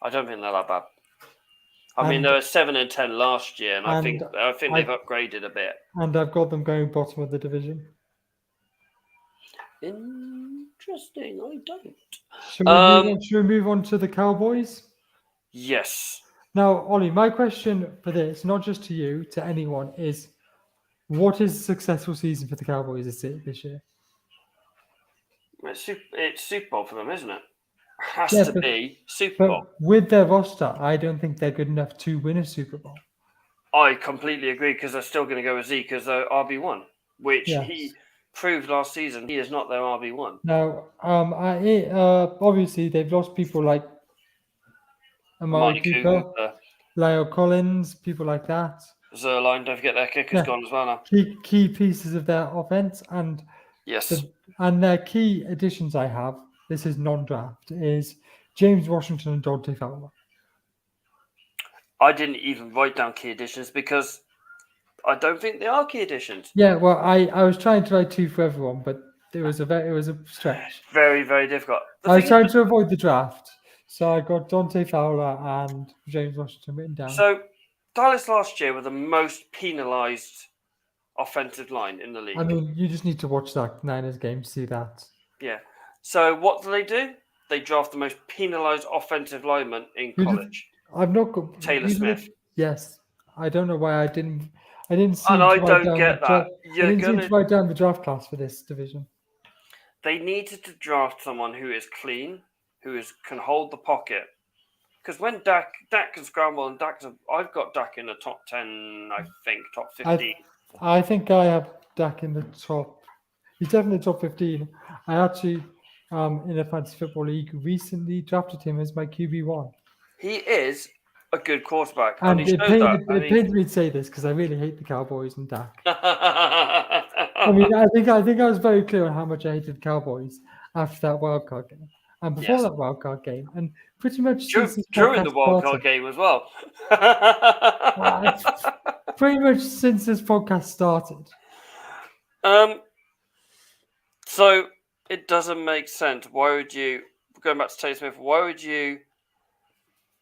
I don't think they're that bad. I mean, they were 7 and 10 last year, and I think they've upgraded a bit. And I've got them going bottom of the division. Interesting. I don't. Should we move on to the Cowboys? Yes. Now, Ollie, my question for this, not just to you, to anyone, is what is a successful season for the Cowboys this year? It's Super Bowl for them, isn't it? Has to be Super Bowl. With their roster, I don't think they're good enough to win a Super Bowl. I completely agree because they're still going to go with Zeke as their RB1, which he proved last season. He is not their RB1. Now, obviously, they've lost people like Amari Cooper, Lyle Collins, people like that. Zerline, don't forget their kicker's gone as well now. Key pieces of their offense, and and their key additions I have. This is non-draft, is James Washington and Dante Fowler. I didn't even write down key additions because I don't think they are key additions. Yeah, well, I was trying to write 2 for everyone, but it was a stretch. Very, very difficult. I was trying to avoid the draft, so I got Dante Fowler and James Washington written down. So Dallas last year were the most penalised offensive line in the league. I mean, you just need to watch that Niners game to see that. Yeah. So what do? They draft the most penalised offensive lineman in college. I've not got Taylor Smith. Yes, I don't know why I didn't see. And I don't get that. I didn't seem to write down the draft class for this division. They needed to draft someone who is clean, can hold the pocket. Because when Dak can scramble, and I've got Dak in the top 10, I think, top 15. I think I have Dak in the top. He's definitely top 15. I actually, in a fantasy football league, recently drafted him as my QB1. He is a good quarterback. And it pains me to say this because I really hate the Cowboys and Dak. I mean, I think I was very clear on how much I hated the Cowboys after that wildcard game. And before that wildcard game, and pretty much during the wildcard game as well. Pretty much since this podcast started. So it doesn't make sense. Why would you, going back to Taylor Smith, why would you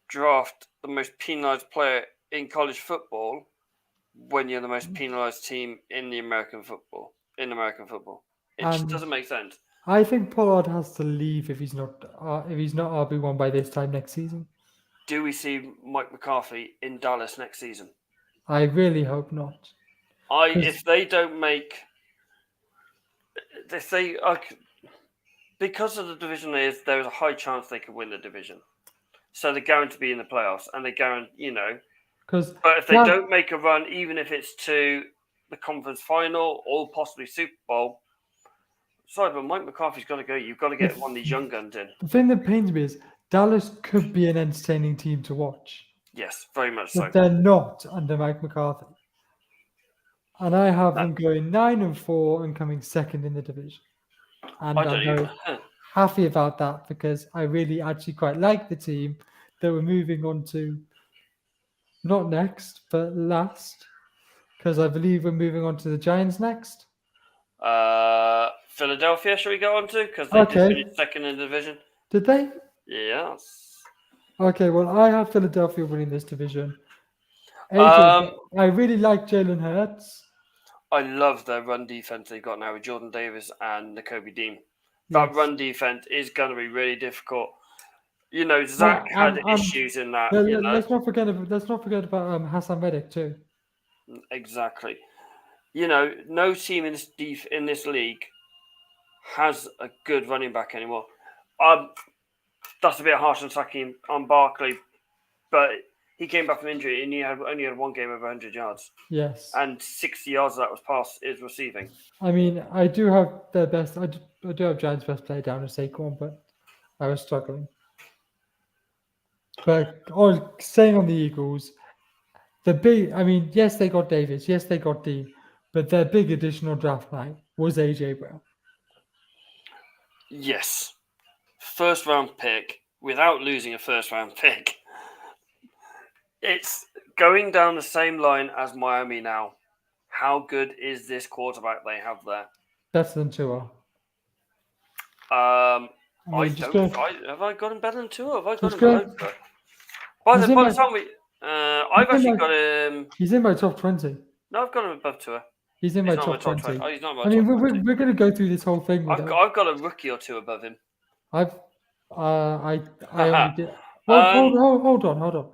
draft the most penalized player in college football when you're the most penalized team in American football? It just doesn't make sense. I think Pollard has to leave if he's not RB1 by this time next season. Do we see Mike McCarthy in Dallas next season? I really hope not. If they don't make, because of the division there is a high chance they could win the division. So they're guaranteed to be in the playoffs, and they guarantee, Because But if they don't make a run, even if it's to the conference final or possibly Super Bowl, sorry, but Mike McCarthy's got to go. You've got to get one of these young guns in. the thing that pains me is Dallas could be an entertaining team to watch. Yes, very much so. But they're not under Mike McCarthy. And I have them going 9-4 and coming second in the division. And I'm very happy about that because I really actually quite like the team that we're moving on to, not next, but last, because I believe we're moving on to the Giants next. Philadelphia, shall we go on to? Because they did finish second in the division. Did they? Yes. Okay, well, I have Philadelphia winning this division. I really like Jalen Hurts. I love their run defense they've got now with Jordan Davis and Nakobe Dean. That run defense is going to be really difficult. You know, Zach had issues in that. Let's not forget about Hassan Reddick too. Exactly. You know, no team in this league has a good running back anymore. That's a bit harsh on sacking on Barkley, but he came back from injury and he only had one game over 100 yards. Yes. And 60 yards of that was pass is receiving. I mean, I do have their best. I do have Giants' best player down to Saquon, but I was struggling. But staying on the Eagles, yes, they got Davis, yes, they got Dean, but their big additional draft night was AJ Brown. Yes. First round pick without losing a first round pick. It's going down the same line as Miami now. How good is this quarterback they have there? Better than Tua. Have I got him better than Tua? Have I got him better? By the time I've actually got him. He's in my top 20. No, I've got him above Tua. He's in my top 20. Oh, he's not my I mean, top 20. we're going to go through this whole thing. I've got a rookie or two above him. I only did. Well, hold on.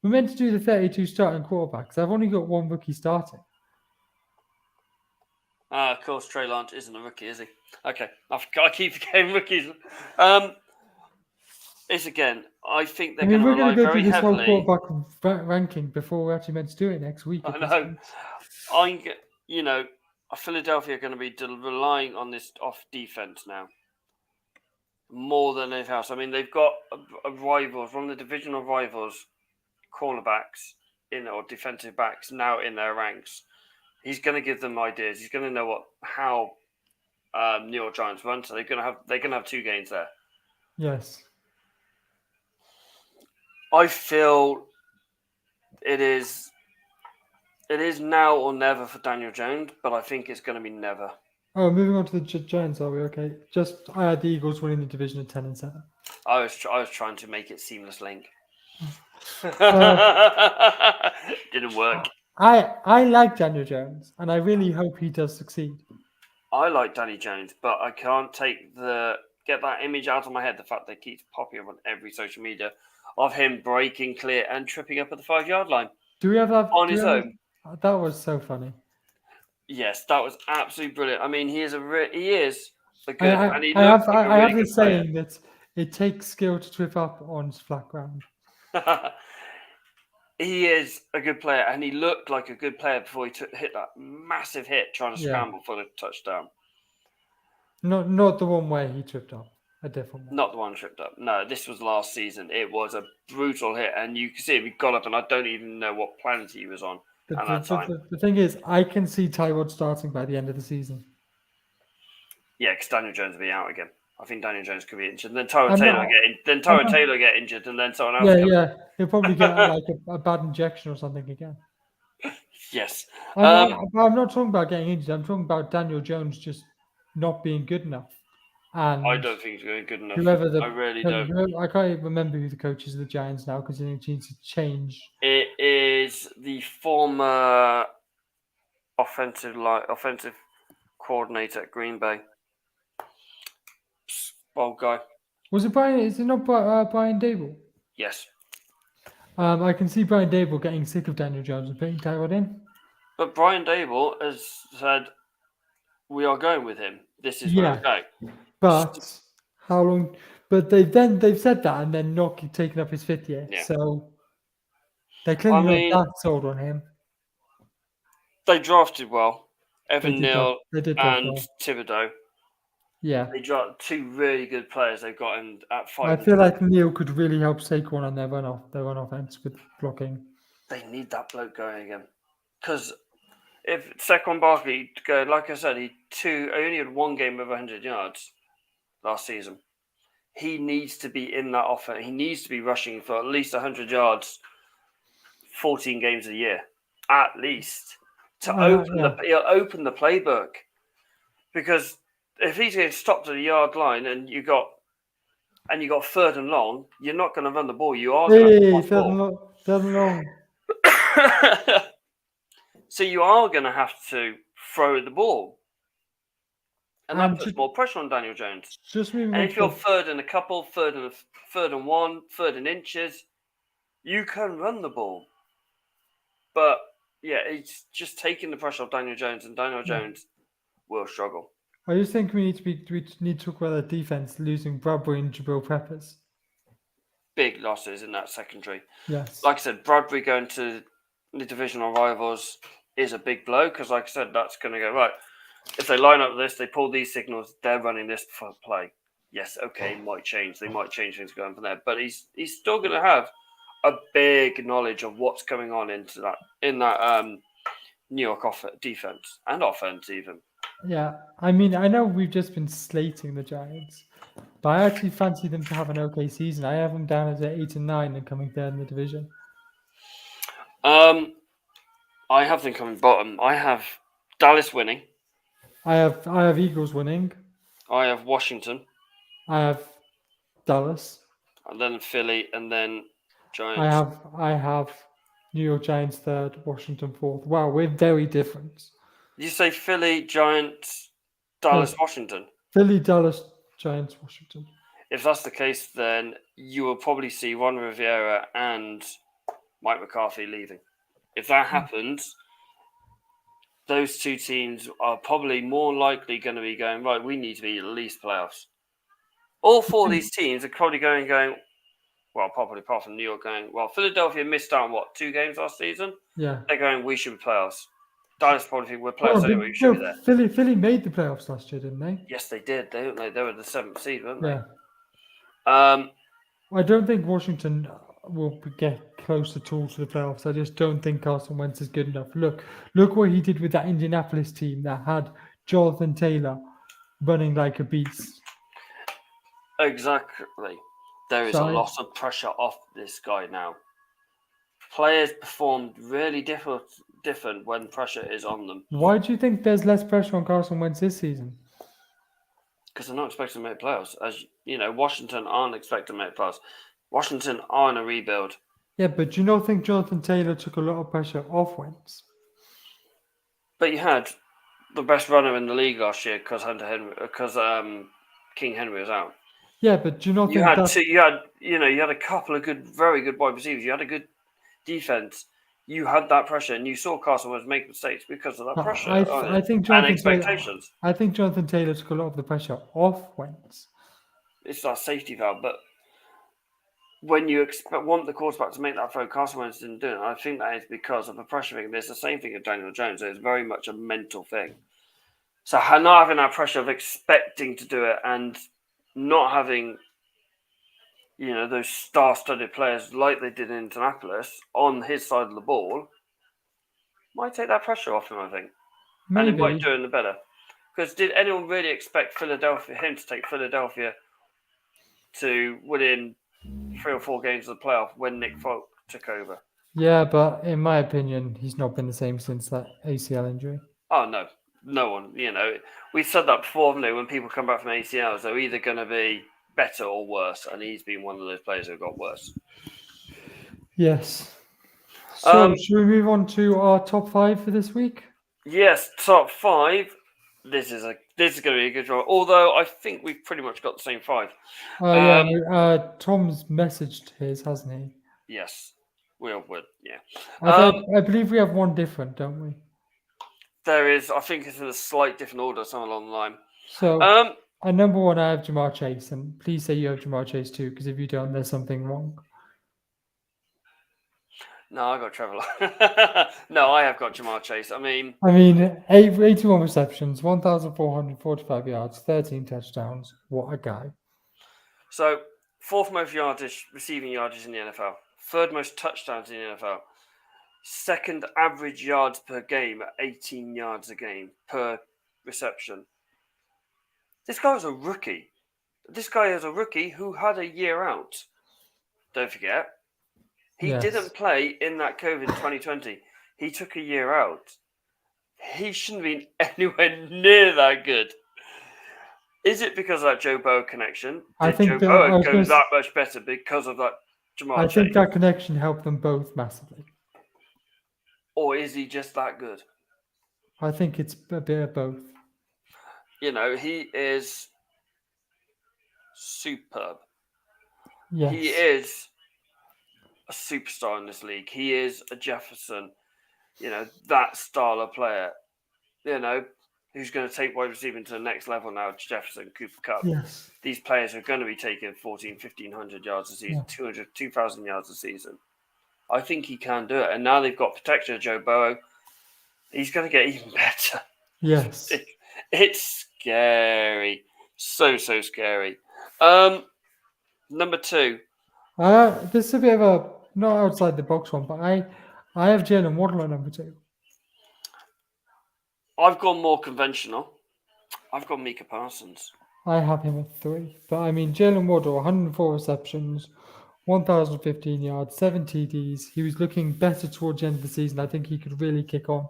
We're meant to do the 32 starting quarterbacks. I've only got one rookie starting. Of course, Trey Lance isn't a rookie, is he? Okay, I keep forgetting rookies. It's again. I think they're going to rely very heavily. We're going to go through this whole quarterback ranking before we're actually meant to do it next week. I know. Philadelphia are going to be relying on this off defense now more than anything else. I mean, they've got a rivals, one of the divisional rivals, cornerbacks or defensive backs now in their ranks. He's going to give them ideas. He's going to know how New York Giants run. So they're going to have two games there. Yes. I feel it is now or never for Daniel Jones, but I think it's going to be never. Oh, moving on to the Giants, are we okay? I had the Eagles winning the division at 10-7. I was trying to make it seamless link. Didn't work. I like Daniel Jones, and I really hope he does succeed. I like Danny Jones, but I can't get that image out of my head. The fact that it keeps popping up on every social media of him breaking clear and tripping up at the 5-yard line. Do we have that on his own? That was so funny. Yes, that was absolutely brilliant. I mean, he is a good. I have this saying that it takes skill to trip up on flat ground. He is a good player, and he looked like a good player before he hit that massive hit trying to scramble for the touchdown. Not the one where he tripped up. A different one. Not the one tripped up. No, this was last season. It was a brutal hit, and you can see him. He got up, and I don't even know what planet he was on at that time. The thing is, I can see Tyrod starting by the end of the season. Yeah, because Daniel Jones will be out again. I think Daniel Jones could be injured. And then Tyrod Taylor get injured, and then someone else. Yeah. He'll probably get like a bad injection or something again. Yes. I'm not talking about getting injured. I'm talking about Daniel Jones just not being good enough. And I don't think he's going good enough. I really don't. I can't even remember who the coach is of the Giants now because it needs to change. It is the former offensive coordinator at Green Bay. Old guy. Was it Brian? Is it not Brian Dable? Yes. I can see Brian Dable getting sick of Daniel Jones and putting Tyrod in. But Brian Dable has said, "We are going with him. This is where we're going." But how long? But they've said that and then not taken up his 5th year. Yeah. So They're clearly mean- not that sold on him. They drafted well. Evan did Neal They did draft and well. Thibodeau. Yeah. They drafted 2 really good players. They've got in at 5. I feel like Neil could really help Saquon on their run offense with blocking. They need that bloke going again. Because if Saquon Barkley, like I said, he only had 1 game of 100 yards last season. He needs to be in that offense. He needs to be rushing for at least 100 yards, 14 games a year, at least, to he'll open the playbook. Because if he's getting stopped at the yard line and you got 3rd and long, you're not going to run the ball. You are going to third and long. So you are going to have to throw the ball. And that puts more pressure on Daniel Jones. And if you're 3rd and a couple, 3rd and 1, 3rd and inches, you can run the ball. But yeah, it's just taking the pressure off Daniel Jones, and Daniel Jones will struggle. I just think we need to talk about the defense losing Bradbury and Jabril Peppers. Big losses in that secondary. Yes. Like I said, Bradbury going to the divisional rivals is a big blow because, like I said, that's going to go right. If they line up this, they pull these signals, they're running this for play. Yes, okay, it might change. They might change things going from there, but he's still going to have a big knowledge of what's going on in that New York defense and offense even. Yeah, I mean, I know we've just been slating the Giants, but I actually fancy them to have an okay season. I have them down as 8 and 9 and coming 3rd in the division. I have them coming bottom. I have Dallas winning. I have Eagles winning. I have Washington. I have Dallas. And then Philly, and then Giants. I have New York Giants 3rd, Washington 4th. Wow, we're very different. Did you say Philly, Giants, Dallas, Washington? Philly, Dallas, Giants, Washington. If that's the case, then you will probably see Ron Rivera and Mike McCarthy leaving. If that happens, those 2 teams are probably more likely going to be going, right, we need to be at least playoffs. All 4 of these teams are probably going, well, probably apart from New York going, well, Philadelphia missed out on 2 games last season? Yeah. They're going, we should be playoffs. Dallas probably think we're playoffs anyway, we should be there. Philly made the playoffs last year, didn't they? Yes, they did. They were the 7th seed, weren't they? Yeah. I don't think Washington will get close at all to the playoffs. I just don't think Carson Wentz is good enough. Look what he did with that Indianapolis team that had Jonathan Taylor running like a beast. Exactly. There is a lot of pressure off this guy now. Players performed really different when pressure is on them. Why do you think there's less pressure on Carson Wentz this season? Because they're not expecting to make playoffs. As you know, Washington aren't expecting to make playoffs. Washington are in a rebuild. Yeah, but do you not think Jonathan Taylor took a lot of pressure off Wentz? But you had the best runner in the league last year because King Henry was out. Yeah, but do you not think you had a couple of very good wide receivers. You had a good defense. You had that pressure, and you saw Carson Wentz make mistakes because of that pressure. I think and expectations. I think Jonathan Taylor took a lot of the pressure off Wentz. It's that safety valve, but when you want the quarterback to make that throw, Carson Wentz didn't do it. I think that is because of the pressure thing. There's the same thing with Daniel Jones. It's very much a mental thing. So not having that pressure of expecting to do it and not having, those star-studded players like they did in Indianapolis on his side of the ball might take that pressure off him, I think. Maybe. And it might do him the better. Because did anyone really expect him to take Philadelphia to win 3 or 4 games of the playoff when Nick Folk took over? Yeah, but in my opinion, he's not been the same since that ACL injury. Oh, no. No one, we said that before, haven't we? When people come back from ACLs, they're either going to be better or worse, and he's been one of those players who got worse. Yes. So, should we move on to our top 5 for this week? Yes, top 5. This is going to be a good draw. Although I think we've pretty much got the same 5. Tom's messaged his, hasn't he? Yes, we would. Yeah. I believe we have one different, don't we? There is. I think it's in a slight different order, somewhere along the line. So, at number 1, I have Jamar Chase, and please say you have Jamar Chase too, because if you don't, there's something wrong. No, I got Trevor. No, I have got Jamar Chase. I mean, 81 receptions, 1,445 yards, 13 touchdowns. What a guy. so fourth most receiving yardage in the NFL, third most touchdowns in the NFL, second average yards per game at 18 yards a game per reception. This guy was a rookie. This guy is a rookie who had a year out. Don't forget. He Yes. didn't play in that COVID 2020. He took a year out. He shouldn't have been anywhere near that good. Is it because of that Joe Burrow connection? I Did think Joe that- Burrow I was go gonna that much better because of that Jamar I Chase? think that connection helped them both massively. Or is he just that good? I think it's a bit of both. You know, he is superb. Yes. He is a superstar in this league. He is a Jefferson, you know, that style of player, you know, who's going to take wide receiver to the next level now, Jefferson, Cooper Kupp. Yes. These players are going to be taking 1,500 yards a season, 2,000 yards a season. I think he can do it. And now they've got protection of Joe Burrow. He's going to get even better. Yes. It's scary. So scary. Number 2. This is a bit of a not outside the box one, but I have Jalen Waddle at number 2. I've gone more conventional. I've got Micah Parsons. I have him at 3. But I mean, Jalen Waddle, 104 receptions, 1,015 yards, 7 TDs. He was looking better towards the end of the season. I think he could really kick on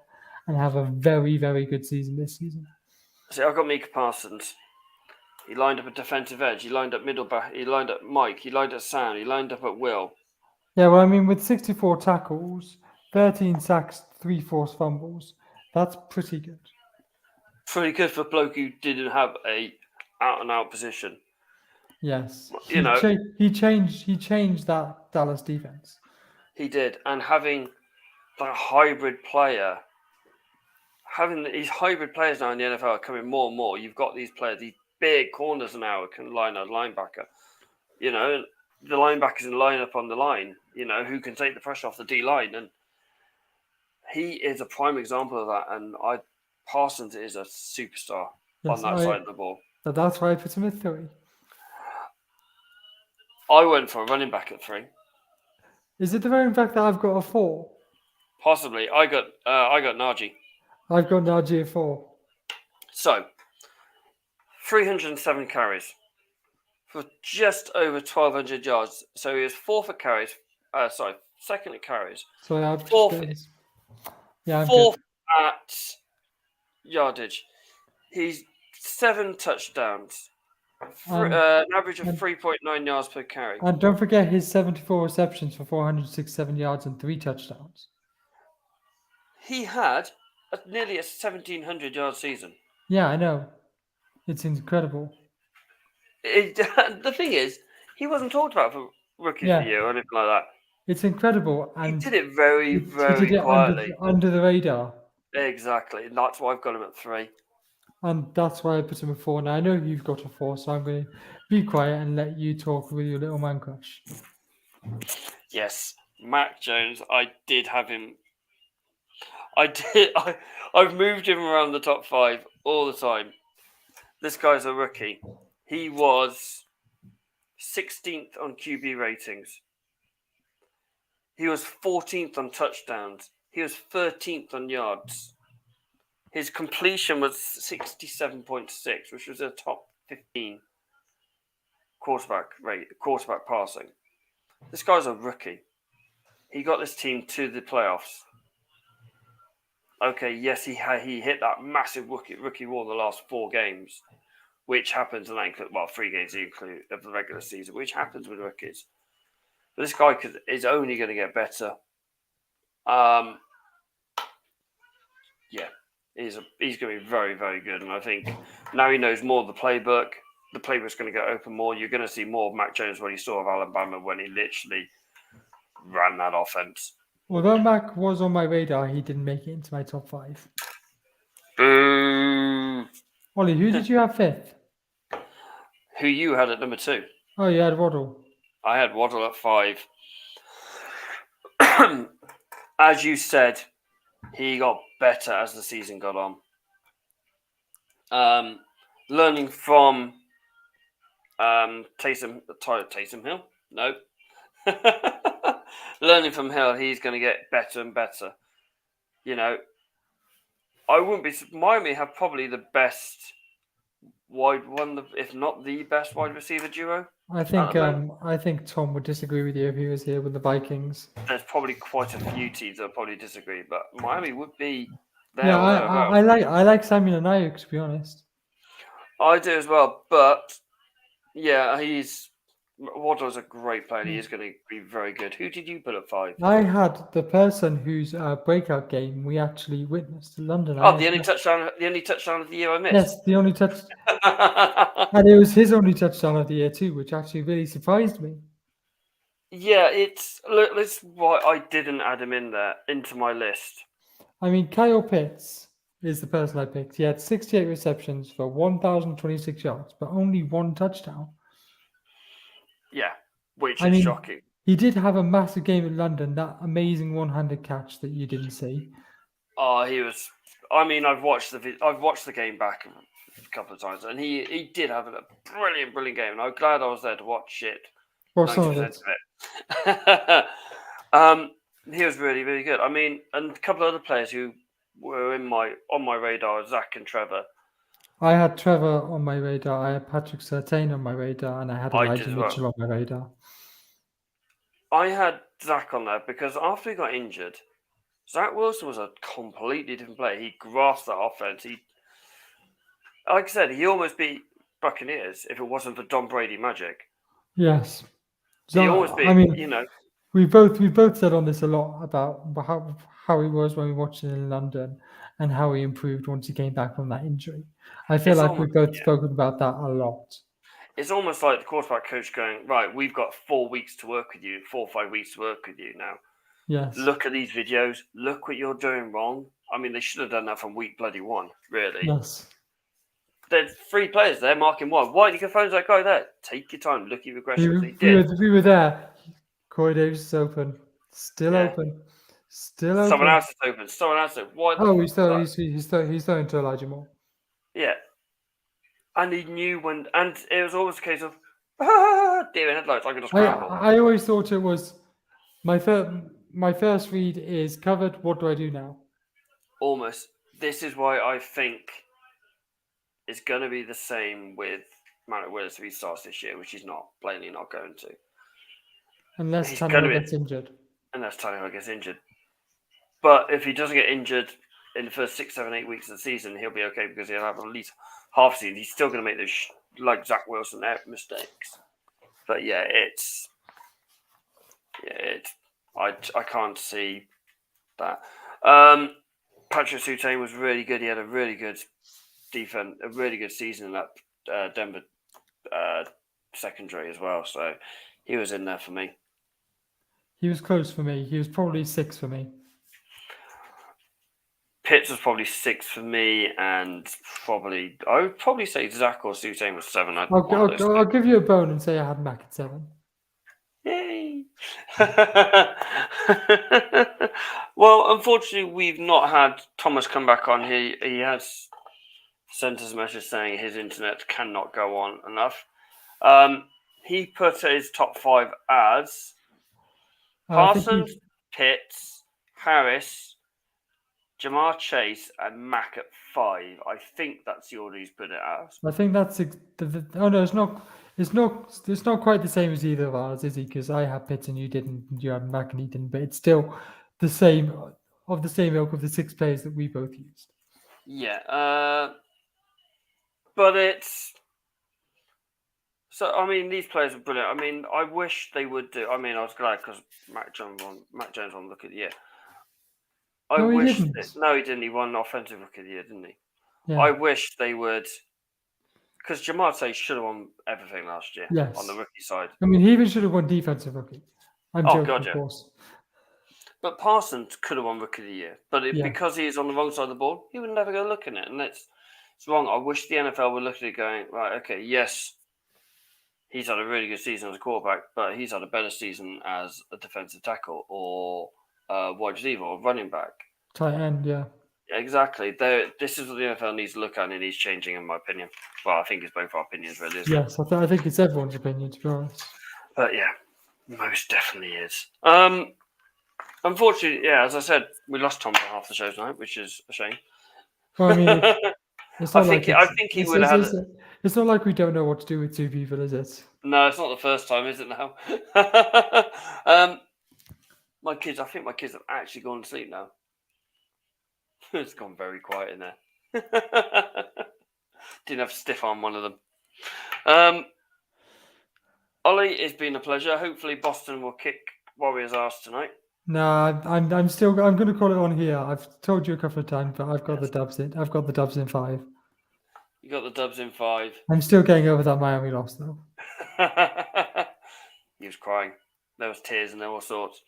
and have a very, very good season this season. See, I've got Micah Parsons. He lined up at defensive edge. He lined up middle back. He lined up Mike. He lined up Sam. He lined up at Will. Yeah, well, I mean, with 64 tackles, 13 sacks, 3 forced fumbles, that's pretty good. Pretty good for a bloke who didn't have a out-and-out position. Yes, You know, he changed that Dallas defense. he did. And having that hybrid player, having these hybrid players now in the NFL are coming more and more. You've got these players, these big corners now who can line a linebacker. You know, the linebackers in line up on the line, you know, who can take the pressure off the D-line. And he is a prime example of that. And Parsons is a superstar on that side of the ball. So that's why I put him at 3. I went for a running back at 3. Is it the very fact that I've got a 4? Possibly. I got Najee. I've got Najee at 4. So, 307 carries for just over 1,200 yards. So he was fourth at carries. Second at carries. So I Fourth at yardage. He's 7 touchdowns. An average of 3.9 yards per carry. And don't forget his 74 receptions for 467 yards and 3 touchdowns. He had nearly a 1,700 yard season. Yeah, I know. It's incredible. The thing is, he wasn't talked about for Rookie of the Year or anything like that. It's incredible. And he did it very, very he did it quietly. Under the radar. Exactly. And that's why I've got him at 3. And that's why I put him at 4. Now I know you've got a 4, so I'm going to be quiet and let you talk with your little man crush. Yes, Mac Jones. I did have him. I've moved him around the top 5 all the time. This guy's a rookie. He was 16th on QB ratings. He was 14th on touchdowns. He was 13th on yards. His completion was 67.6, which was a top 15 quarterback passing. This guy's a rookie. He got this team to the playoffs. Okay, yes, he hit that massive rookie wall in the last 4 games, which happens, and that include 3 games of the regular season, which happens with rookies. But this guy is only going to get better. He's going to be very, very good. And I think now he knows more of the playbook. The playbook's going to get open more. You're going to see more of Mac Jones when he saw of Alabama when he literally ran that offense. Although Mac was on my radar, he didn't make it into my top 5. Boo! Ollie, who did you have 5th? Who you had at number 2? Oh, you had Waddle. I had Waddle at 5. as you said, he got better as the season got on. Learning from Taysom Hill? No. Learning from Hill, he's going to get better and better. You know, I wouldn't be. Miami have probably the best if not the best wide receiver duo. I think Tom would disagree with you if he was here with the Vikings. There's probably quite a few teams that probably disagree, but Miami would be there. Yeah, I like Samuel Ayuk, to be honest. I do as well, but yeah, Waddle's a great player. He is going to be very good. Who did you put at 5? I had the person whose breakout game we actually witnessed in London. Oh, the only touchdown of the year I missed. Yes, the only touch, and it was his only touchdown of the year too, which actually really surprised me. Yeah, that's why I didn't add him into my list. I mean, Kyle Pitts is the person I picked. He had 68 receptions for 1,026 yards, but only 1 touchdown. Yeah, which is shocking. He did have a massive game in London, that amazing one-handed catch that you didn't see. Oh, he was. I mean, I've watched the game back a couple of times, and he did have a brilliant game, and I'm glad I was there to watch it. Well, some of it. He was really, really good. I mean, and a couple of other players who were on my radar, Zach and Trevor. I had Trevor on my radar, I had Patrick Surtain on my radar, and I had Elijah Mitchell on my radar. I had Zach on there because after he got injured, Zach Wilson was a completely different player. He grasped that offense. Like I said, he almost beat Buccaneers if it wasn't for Tom Brady magic. Yes. So, he almost beat, We both said on this a lot about how he was when we watched it in London and how he improved once he came back from that injury. I feel like we've both spoken about that a lot. It's almost like the quarterback coach going, right, we've got 4 weeks to work with you, 4 or 5 weeks to work with you now. Yes. Look at these videos. Look what you're doing wrong. I mean, they should have done that from week bloody 1, really. Yes. There's 3 players there marking 1. Why did you phone that guy there? Take your time. Look at your regression. We were there. Corey Davis is open. Still open. Someone else is open. Someone else is open. Why? Oh, he's throwing to Elijah Moore. Yeah. And he knew when, and it was always a case of, deer in headlights. I could just scramble. I always thought it was my first read is covered. What do I do now? Almost. This is why I think it's going to be the same with Malik Willis if he starts this year, which he's plainly not going to. Unless Tannehill gets injured. But if he doesn't get injured in the first 6, 7, 8 weeks of the season, he'll be okay because he'll have at least half a season. He's still going to make those, like Zach Wilson, mistakes. But I can't see that. Patrick Surtain was really good. He had a really good defense, a really good season in that Denver secondary as well. So he was in there for me. He was close for me. He was probably 6 for me. Pitts was probably 6 for me, and I would probably say Zach or Surtain was 7. I'll give you a bone and say I had Mac at 7. Yay! Well, unfortunately, we've not had Thomas come back on. He has sent us a message saying his internet cannot go on enough. He put his top 5 as Parsons, Pitts, Harris, Jamar Chase, and Mac at 5. I think that's the order he's put it as. I think that's oh no, it's not. It's not quite the same as either of ours, is he? Because I had Pitts and you didn't. You had Mac and he didn't. But it's still the same ilk of the 6 players that we both used. Yeah, but it's. So, I mean, these players are brilliant. I mean, I wish they would do. I mean, I was glad because Mac Jones won Look of the Year. No, he didn't. He won Offensive Look of the Year, didn't he? Yeah. I wish they would. Because Jamar Chase should have won everything last year on the rookie side. I mean, he even should have won Defensive Rookie. I'm joking, God, of course. But Parsons could have won Rookie of the Year. But because he is on the wrong side of the ball, he would never go looking at it. And it's wrong. I wish the NFL would look at it going, right, okay, yes, he's had a really good season as a quarterback, but he's had a better season as a defensive tackle or wide receiver or running back. Tight end, yeah. Exactly. This is what the NFL needs to look at, and it needs changing, in my opinion. Well, I think it's both our opinions, really, isn't it? Yes, I think it's everyone's opinion, to be honest. But yeah, most definitely is. Unfortunately, yeah, as I said, we lost Tom for half the show tonight, which is a shame. Well, I mean, it's not I think he would have had. It's not like we don't know what to do with two people, is it? No, it's not the first time, is it now? I think my kids have actually gone to sleep now. It's gone very quiet in there. Didn't have stiff on one of them. Ollie, it's been a pleasure. Hopefully Boston will kick Warriors' ass tonight. No, I'm going to call it on here. I've told you a couple of times, but I've got the Dubs in. I've got the Dubs in 5. You got the Dubs in 5. I'm still getting over that Miami loss, though. He was crying. There was tears and all sorts.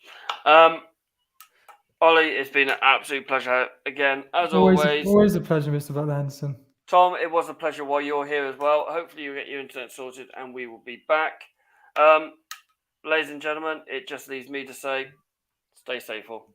Ollie, it's been an absolute pleasure again, as always. Always a pleasure, Mr. Butler Henderson. Tom, it was a pleasure while you're here as well. Hopefully you get your internet sorted and we will be back. Ladies and gentlemen, it just leaves me to say, stay safe all.